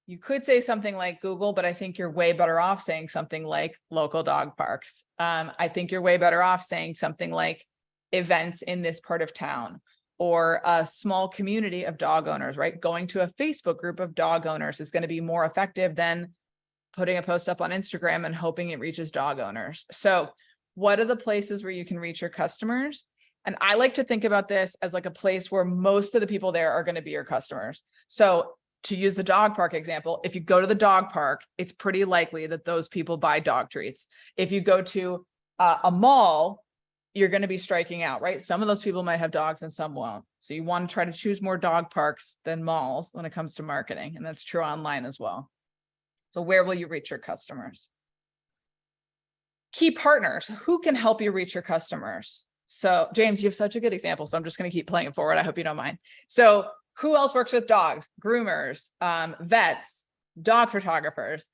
you could say something like Google, but I think you're way better off saying something like local dog parks. I think you're way better off saying something like events in this part of town, or a small community of dog owners, right? Going to a Facebook group of dog owners is going to be more effective than putting a post up on Instagram and hoping it reaches dog owners. So what are the places where you can reach your customers? And I like to think about this as like a place where most of the people there are going to be your customers. So to use the dog park example, if you go to the dog park, it's pretty likely that those people buy dog treats. If you go to a mall, you're going to be striking out, right? Some of those people might have dogs and some won't. So you want to try to choose more dog parks than malls when it comes to marketing. And that's true online as well. So where will you reach your customers? Key partners. Who can help you reach your customers? So James, you have such a good example. So I'm just going to keep playing it forward. I hope you don't mind. So who else works with dogs? Groomers, vets, dog photographers,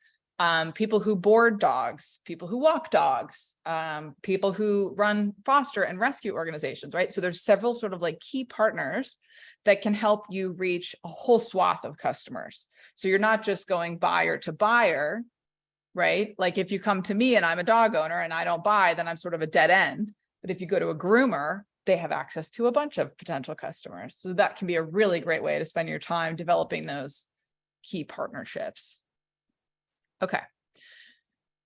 people who board dogs, people who walk dogs, people who run foster and rescue organizations, right? So there's several sort of like key partners that can help you reach a whole swath of customers. So you're not just going buyer to buyer, right? Like if you come to me and I'm a dog owner and I don't buy, then I'm sort of a dead end. But if you go to a groomer, they have access to a bunch of potential customers. So that can be a really great way to spend your time developing those key partnerships. Okay.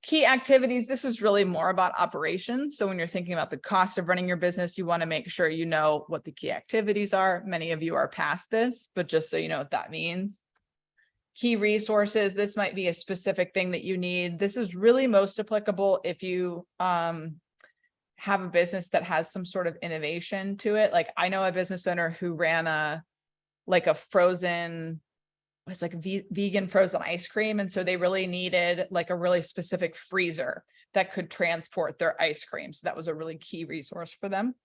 Key activities. This is really more about operations. So when you're thinking about the cost of running your business, you want to make sure you know what the key activities are. Many of you are past this, but just so you know what that means. Key resources. This might be a specific thing that you need. This is really most applicable if you have a business that has some sort of innovation to it. Like I know a business owner who ran a frozen, it's like vegan frozen ice cream. And so they really needed like a really specific freezer that could transport their ice cream. So that was a really key resource for them.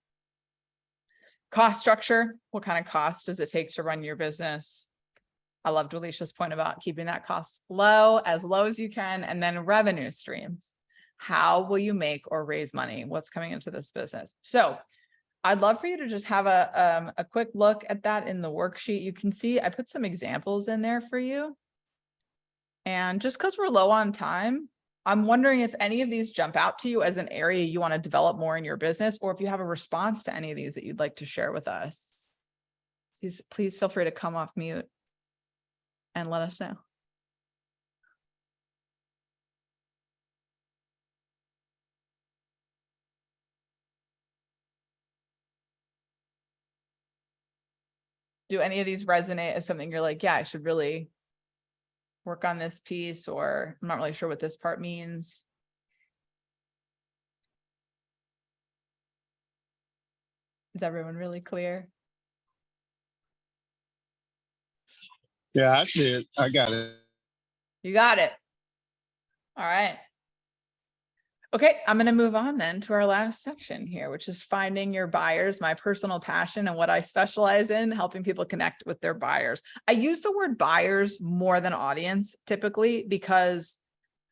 Cost structure. What kind of cost does it take to run your business? I loved Alicia's point about keeping that cost low as you can. And then revenue streams. How will you make or raise money? What's coming into this business? So I'd love for you to just have a quick look at that in the worksheet. You can see I put some examples in there for you. And just because we're low on time, I'm wondering if any of these jump out to you as an area you want to develop more in your business, or if you have a response to any of these that you'd like to share with us. Please feel free to come off mute and let us know. Do any of these resonate as something you're like, yeah, I should really work on this piece, or I'm not really sure what this part means? Is everyone really clear? Yeah, I see it. I got it. You got it. All right. Okay, I'm going to move on then to our last section here, which is finding your buyers, my personal passion and what I specialize in, helping people connect with their buyers. I use the word buyers more than audience typically, because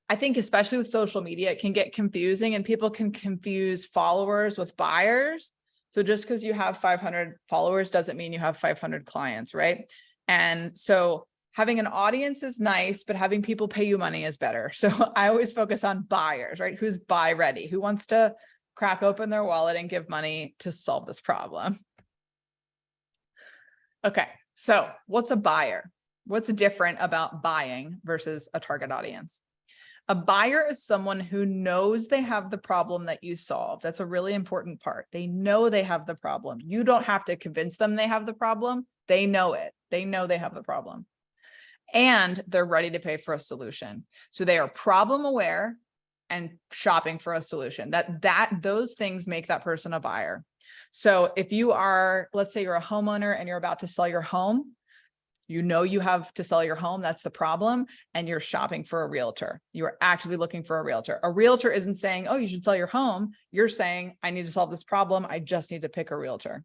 I think especially with social media, it can get confusing and people can confuse followers with buyers. So just because you have 500 followers doesn't mean you have 500 clients, right? And so having an audience is nice, but having people pay you money is better. So I always focus on buyers, right? Who's buy ready? Who wants to crack open their wallet and give money to solve this problem? Okay, so what's a buyer? What's different about buying versus a target audience? A buyer is someone who knows they have the problem that you solve. That's a really important part. They know they have the problem. You don't have to convince them they have the problem. They know it. They know they have the problem. And they're ready to pay for a solution. So they are problem aware and shopping for a solution. Those things make that person a buyer. So if you are, let's say you're a homeowner and you're about to sell your home, you know you have to sell your home, that's the problem, and you're shopping for a realtor. You are actively looking for a realtor. A realtor isn't saying, oh, you should sell your home. You're saying, I need to solve this problem. I just need to pick a realtor.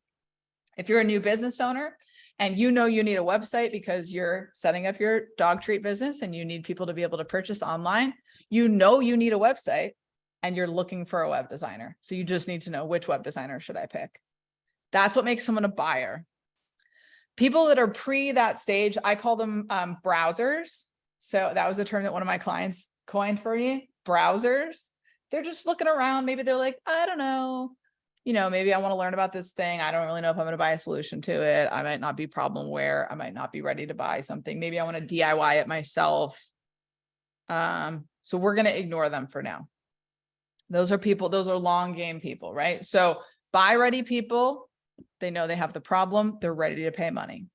If you're a new business owner, and you know you need a website because you're setting up your dog treat business and you need people to be able to purchase online, You know you need a website and you're looking for a web designer. So you just need to know which web designer should I pick. That's what makes someone a buyer. People that are pre that stage, I call them browsers. So that was a term that one of my clients coined for me, browsers. They're just looking around. Maybe they're like, I don't know, maybe I want to learn about this thing. I don't really know if I'm going to buy a solution to it. I might not be problem aware. I might not be ready to buy something. Maybe I want to DIY it myself. So we're going to ignore them for now. Those are long game people, right? So buy ready people, they know they have the problem. They're ready to pay money.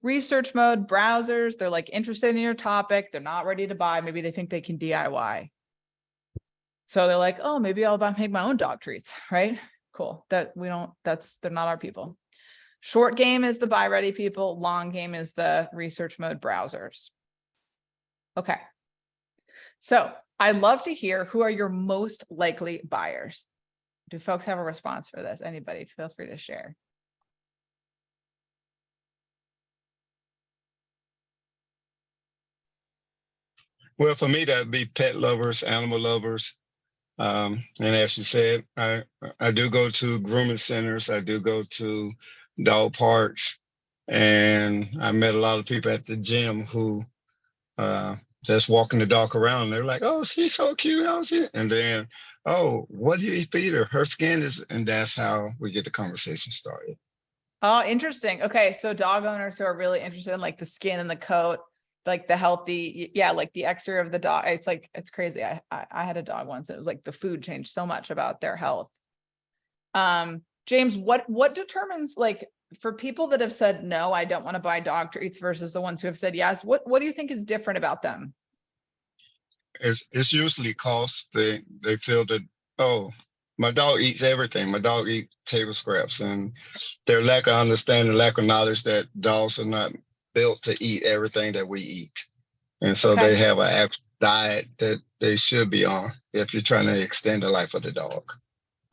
Research mode, browsers, they're like interested in your topic. They're not ready to buy. Maybe they think they can DIY. So they're like, oh, maybe I'll make my own dog treats, right? Cool. They're not our people. Short game is the buy ready people. Long game is the research mode browsers. Okay. So I'd love to hear, who are your most likely buyers? Do folks have a response for this? Anybody, feel free to share. Well, for me, that'd be pet lovers, animal lovers. And as you said, I do go to grooming centers. I do go to dog parks. And I met a lot of people at the gym who just walking the dog around. They're like, oh, she's so cute. How's it? And then, oh, what do you feed her? Her skin is, and that's how we get the conversation started. Oh, interesting. Okay. So dog owners who are really interested in like the skin and the coat, like the healthy, like the exterior of the dog. It's crazy. I had a dog once. It was like the food changed so much about their health. James, what determines, like, for people that have said, no, I don't want to buy dog treats versus the ones who have said yes, what do you think is different about them? It's usually cost. They feel that, oh, my dog eats everything. My dog eats table scraps, and their lack of understanding, lack of knowledge that dogs are not built to eat everything that we eat. And so Okay. they have an actual diet that they should be on if you're trying to extend the life of the dog.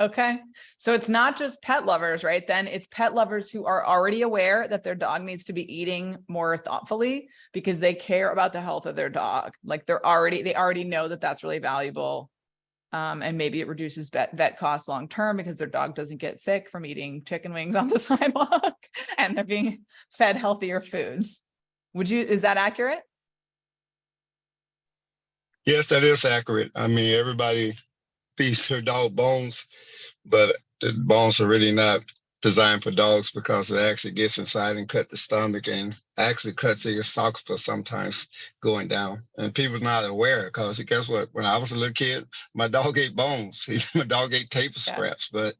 Okay. So it's not just pet lovers, right? Then it's pet lovers who are already aware that their dog needs to be eating more thoughtfully because they care about the health of their dog. Like they already know that that's really valuable. And maybe it reduces vet costs long-term because their dog doesn't get sick from eating chicken wings on the sidewalk and they're being fed healthier foods. Is that accurate? Yes, that is accurate. I mean, everybody feeds their dog bones, but the bones are really not designed for dogs because it actually gets inside and cut the stomach and actually cuts the esophagus sometimes going down. And people are not aware because guess what? When I was a little kid, my dog ate bones. My dog ate table scraps, but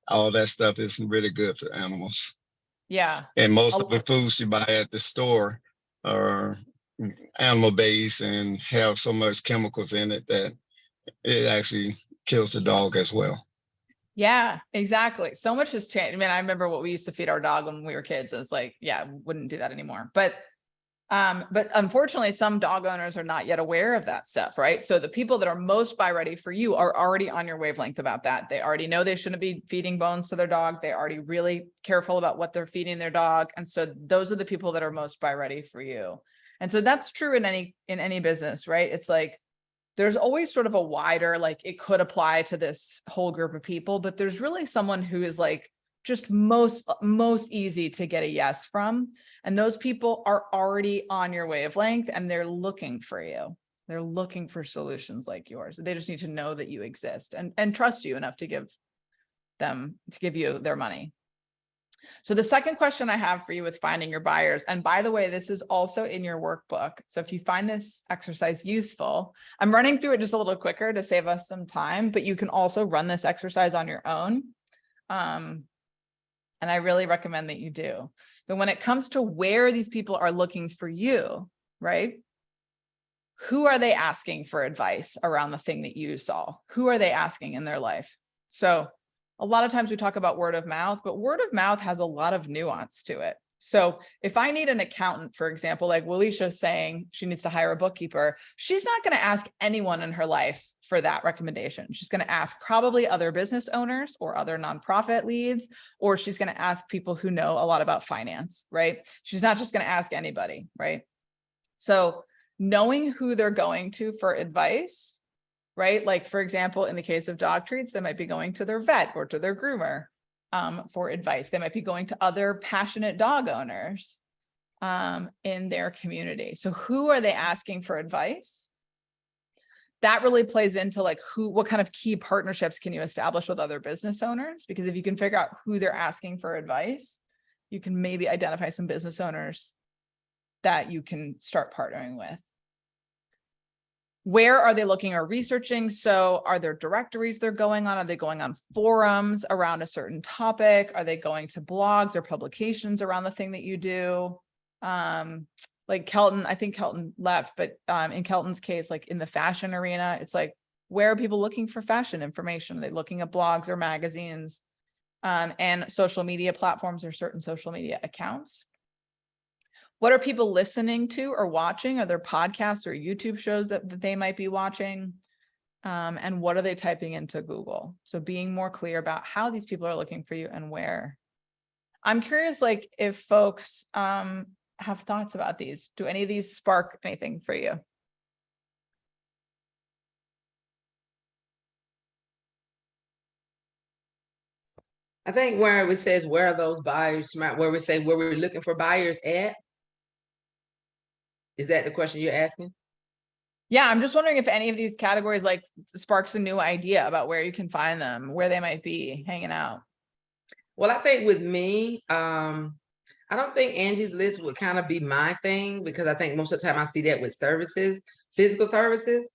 all that stuff isn't really good for animals. Yeah. And most of the foods you buy at the store are animal based and have so much chemicals in it that it actually kills the dog as well. Yeah, exactly. So much has changed. I mean, I remember what we used to feed our dog when we were kids. It's like, yeah, wouldn't do that anymore. But unfortunately, some dog owners are not yet aware of that stuff, right? So the people that are most buy ready for you are already on your wavelength about that. They already know they shouldn't be feeding bones to their dog. They're already really careful about what they're feeding their dog. And so those are the people that are most buy ready for you. And so that's true in any business, right? It's like, there's always sort of a wider, like it could apply to this whole group of people, but there's really someone who is like just most easy to get a yes from. And those people are already on your wavelength and they're looking for you. They're looking for solutions like yours. They just need to know that you exist and trust you enough to give you their money. So the second question I have for you with finding your buyers, and by the way, this is also in your workbook. So if you find this exercise useful, I'm running through it just a little quicker to save us some time, but you can also run this exercise on your own. And I really recommend that you do. But when it comes to where these people are looking for you, right? Who are they asking for advice around the thing that you solve? Who are they asking in their life? So a lot of times we talk about word of mouth, but word of mouth has a lot of nuance to it. So if I need an accountant, for example, like Walisha's saying she needs to hire a bookkeeper, she's not going to ask anyone in her life for that recommendation. She's going to ask probably other business owners or other nonprofit leads, or she's going to ask people who know a lot about finance, right? She's not just going to ask anybody, right? So knowing who they're going to for advice right? Like, for example, in the case of dog treats, they might be going to their vet or to their groomer for advice. They might be going to other passionate dog owners in their community. So who are they asking for advice? That really plays into like what kind of key partnerships can you establish with other business owners? Because if you can figure out who they're asking for advice, you can maybe identify some business owners that you can start partnering with. Where are they looking or researching? So are there directories they're going on? Are they going on forums around a certain topic? Are they going to blogs or publications around the thing that you do? Like Kelton, I think Kelton left, but in Kelton's case, like in the fashion arena, it's like, where are people looking for fashion information? Are they looking at blogs or magazines and social media platforms or certain social media accounts? What are people listening to or watching? Are there podcasts or YouTube shows that they might be watching? And what are they typing into Google? So being more clear about how these people are looking for you and where. I'm curious, like, if folks have thoughts about these. Do any of these spark anything for you? I think where it says, where are those buyers, where we say where we're looking for buyers at? Is that the question you're asking? Yeah, I'm just wondering if any of these categories like sparks a new idea about where you can find them, where they might be hanging out. Well, I think with me, I don't think Angie's List would kind of be my thing, because I think most of the time I see that with services, physical services.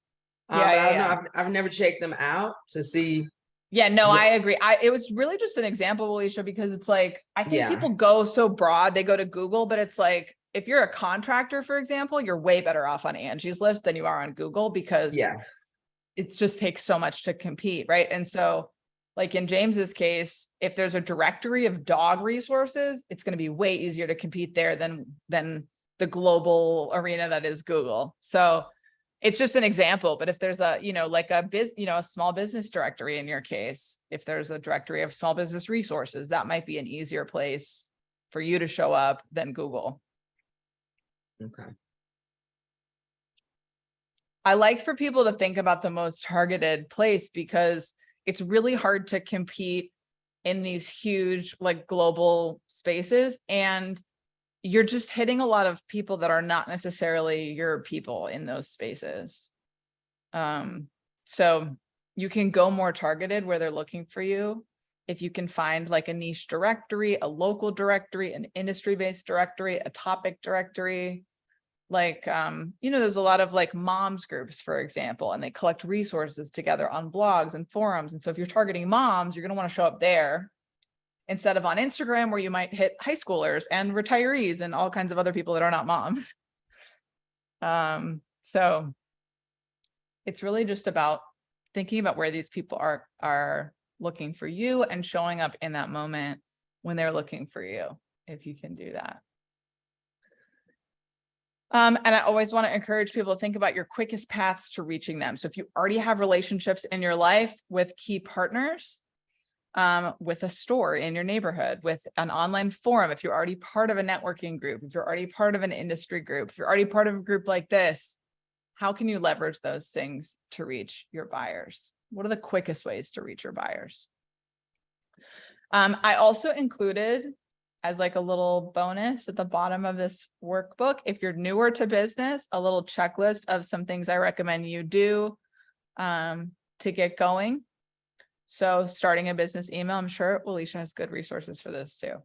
But I don't know, I've never checked them out to see. Yeah, no, I agree. It was really just an example, Alicia, because it's like, I think people go so broad, they go to Google, but it's like, if you're a contractor, for example, you're way better off on Angie's List than you are on Google, because it just takes so much to compete, right? And so like in James's case, if there's a directory of dog resources, it's going to be way easier to compete there than the global arena that is Google. So it's just an example, but if there's a, like a small business directory in your case, if there's a directory of small business resources, that might be an easier place for you to show up than Google. Okay. I like for people to think about the most targeted place, because it's really hard to compete in these huge, like, global spaces. And you're just hitting a lot of people that are not necessarily your people in those spaces. So you can go more targeted where they're looking for you. If you can find like a niche directory, a local directory, an industry-based directory, a topic directory, like, there's a lot of like moms groups, for example, and they collect resources together on blogs and forums. And so if you're targeting moms, you're going to want to show up there instead of on Instagram, where you might hit high schoolers and retirees and all kinds of other people that are not moms. So it's really just about thinking about where these people are looking for you and showing up in that moment when they're looking for you, if you can do that. And I always want to encourage people to think about your quickest paths to reaching them. So if you already have relationships in your life with key partners, with a store in your neighborhood, with an online forum, if you're already part of a networking group, if you're already part of an industry group, if you're already part of a group like this, how can you leverage those things to reach your buyers? What are the quickest ways to reach your buyers? I also included, as like a little bonus at the bottom of this workbook, if you're newer to business, a little checklist of some things I recommend you do to get going. So starting a business email, I'm sure Alicia has good resources for this too.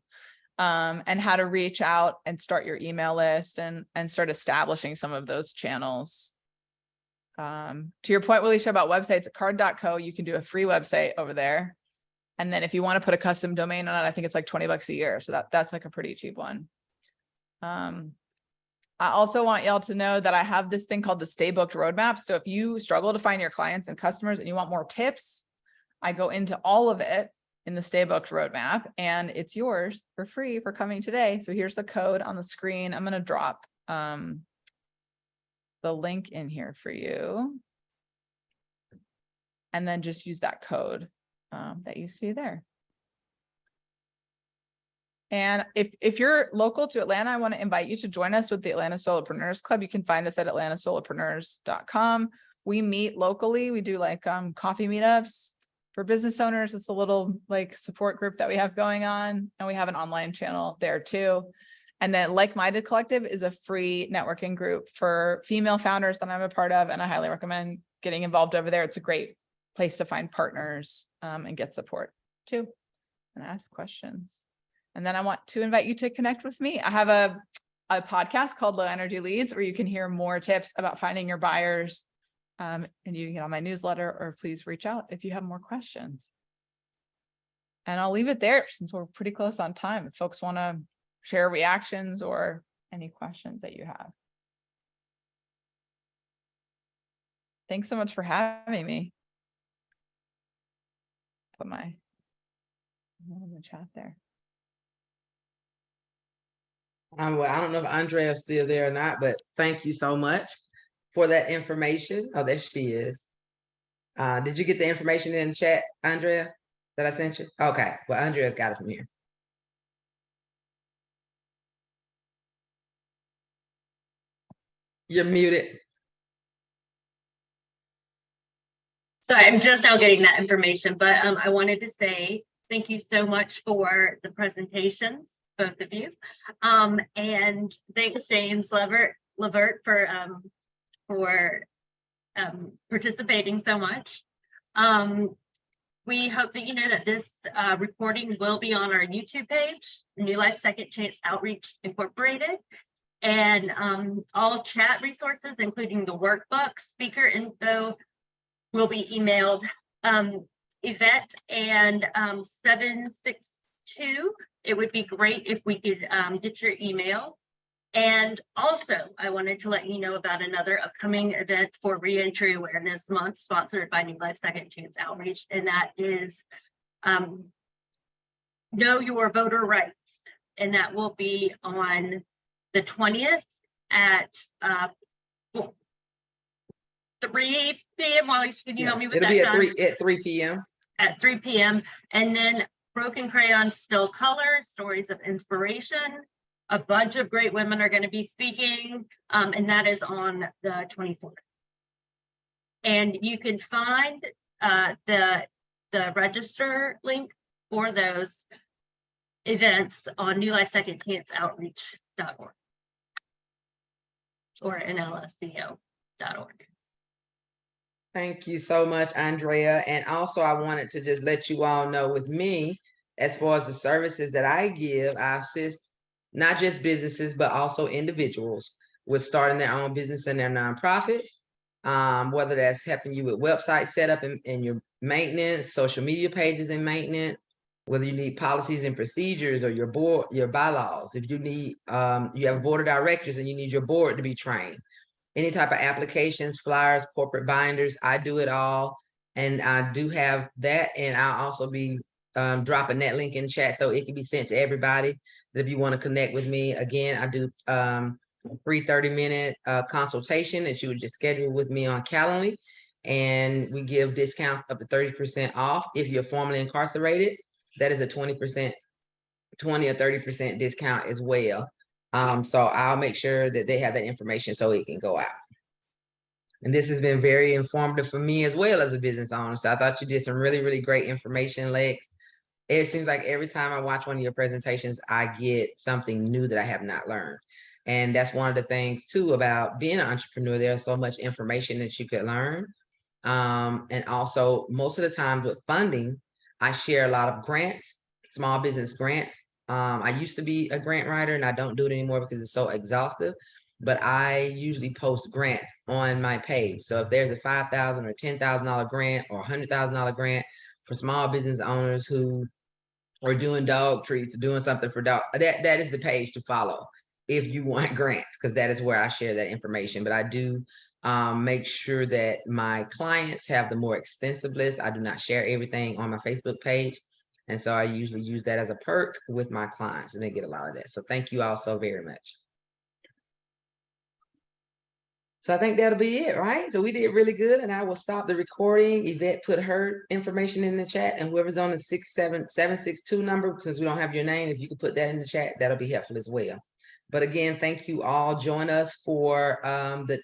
And how to reach out and start your email list and start establishing some of those channels. To your point, Alicia, about websites, at card.co, you can do a free website over there. And then if you want to put a custom domain on it, I think it's like $20 a year. So that's like a pretty cheap one. I also want y'all to know that I have this thing called the Stay Booked Roadmap. So if you struggle to find your clients and customers and you want more tips, I go into all of it in the Stay Booked Roadmap, and it's yours for free for coming today. So here's the code on the screen. I'm going to drop the link in here for you. And then just use that code that you see there. And if you're local to Atlanta, I want to invite you to join us with the Atlanta SoloPreneurs Club. You can find us at atlantasolopreneurs.com. We meet locally. We do like coffee meetups for business owners. It's a little like support group that we have going on. And we have an online channel there too. And then Like-Minded Collective is a free networking group for female founders that I'm a part of. And I highly recommend getting involved over there. It's a great place to find partners and get support too, and ask questions. And then I want to invite you to connect with me. I have a podcast called Low Energy Leads, where you can hear more tips about finding your buyers. And you can get on my newsletter, or please reach out if you have more questions. And I'll leave it there since we're pretty close on time. If folks want to share reactions or any questions that you have. Thanks so much for having me. Put my in the chat there. Well, I don't know if Andrea's still there or not, but thank you so much for that information. Oh, there she is. Did you get the information in the chat, Andrea, that I sent you? Okay, well, Andrea's got it from here. You're muted. Sorry, I'm just now getting that information, but I wanted to say thank you so much for the presentations, both of you. And thanks James Levert for participating so much. We hope that you know that this recording will be on our YouTube page, NewLife-Second Chance Outreach Incorporated. And all chat resources, including the workbook, speaker info, will be emailed. Yvette and 762, it would be great if we could get your email. And also, I wanted to let you know about another upcoming event for Reentry Awareness Month, sponsored by NewLife-Second Chance Outreach, and that is Know Your Voter Rights. And that will be on the 20th at 3 p.m. Molly, can you help me with It'll that be time? at 3 p.m. At 3 p.m. And then Broken Crayon Still Color, Stories of Inspiration. A bunch of great women are going to be speaking, and that is on the 24th. And you can find the register link for those events on NewLife-Second-Chance-Outreach.org or NLSCO.org. Thank you so much, Andrea. And also, I wanted to just let you all know, with me, as far as the services that I give, I assist not just businesses, but also individuals with starting their own business and their nonprofits. Whether that's helping you with website setup and your maintenance, social media pages and maintenance, whether you need policies and procedures or your board, your bylaws, if you need, you have a board of directors and you need your board to be trained, any type of applications, flyers, corporate binders, I do it all. And I do have that. And I'll also be dropping that link in chat so it can be sent to everybody that if you want to connect with me. Again, I do a free 30-minute consultation that you would just schedule with me on Calendly. And we give discounts up to 30% off. If you're formerly incarcerated, that is a 20% or 30% discount as well. So I'll make sure that they have that information so it can go out. And this has been very informative for me as well as a business owner. So I thought you did some really, really great information, Lex. It seems like every time I watch one of your presentations, I get something new that I have not learned. And that's one of the things too about being an entrepreneur. There's so much information that you could learn. And also most of the time with funding, I share a lot of grants, small business grants. I used to be a grant writer and I don't do it anymore because it's so exhaustive, but I usually post grants on my page. So if there's a $5,000 or $10,000 grant or $100,000 grant for small business owners who are doing dog treats or doing something for dog, that is the page to follow if you want grants, because that is where I share that information. But I do make sure that my clients have the more extensive list. I do not share everything on my Facebook page. And so I usually use that as a perk with my clients and they get a lot of that. So thank you all so very much. So I think that'll be it, right? So we did really good and I will stop the recording. Yvette put her information in the chat and whoever's on the 762 number, since we don't have your name, if you could put that in the chat, that'll be helpful as well. But again, thank you all. Join us for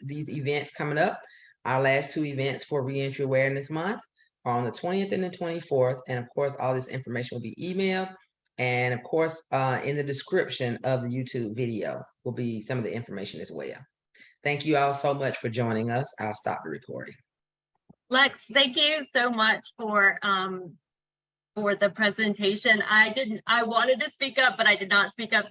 these events coming up. Our last two events for Reentry Awareness Month are on the 20th and the 24th. And of course, all this information will be emailed. And of course, in the description of the YouTube video will be some of the information as well. Thank you all so much for joining us. I'll stop the recording. Lex, thank you so much for the presentation. I wanted to speak up, but I did not speak up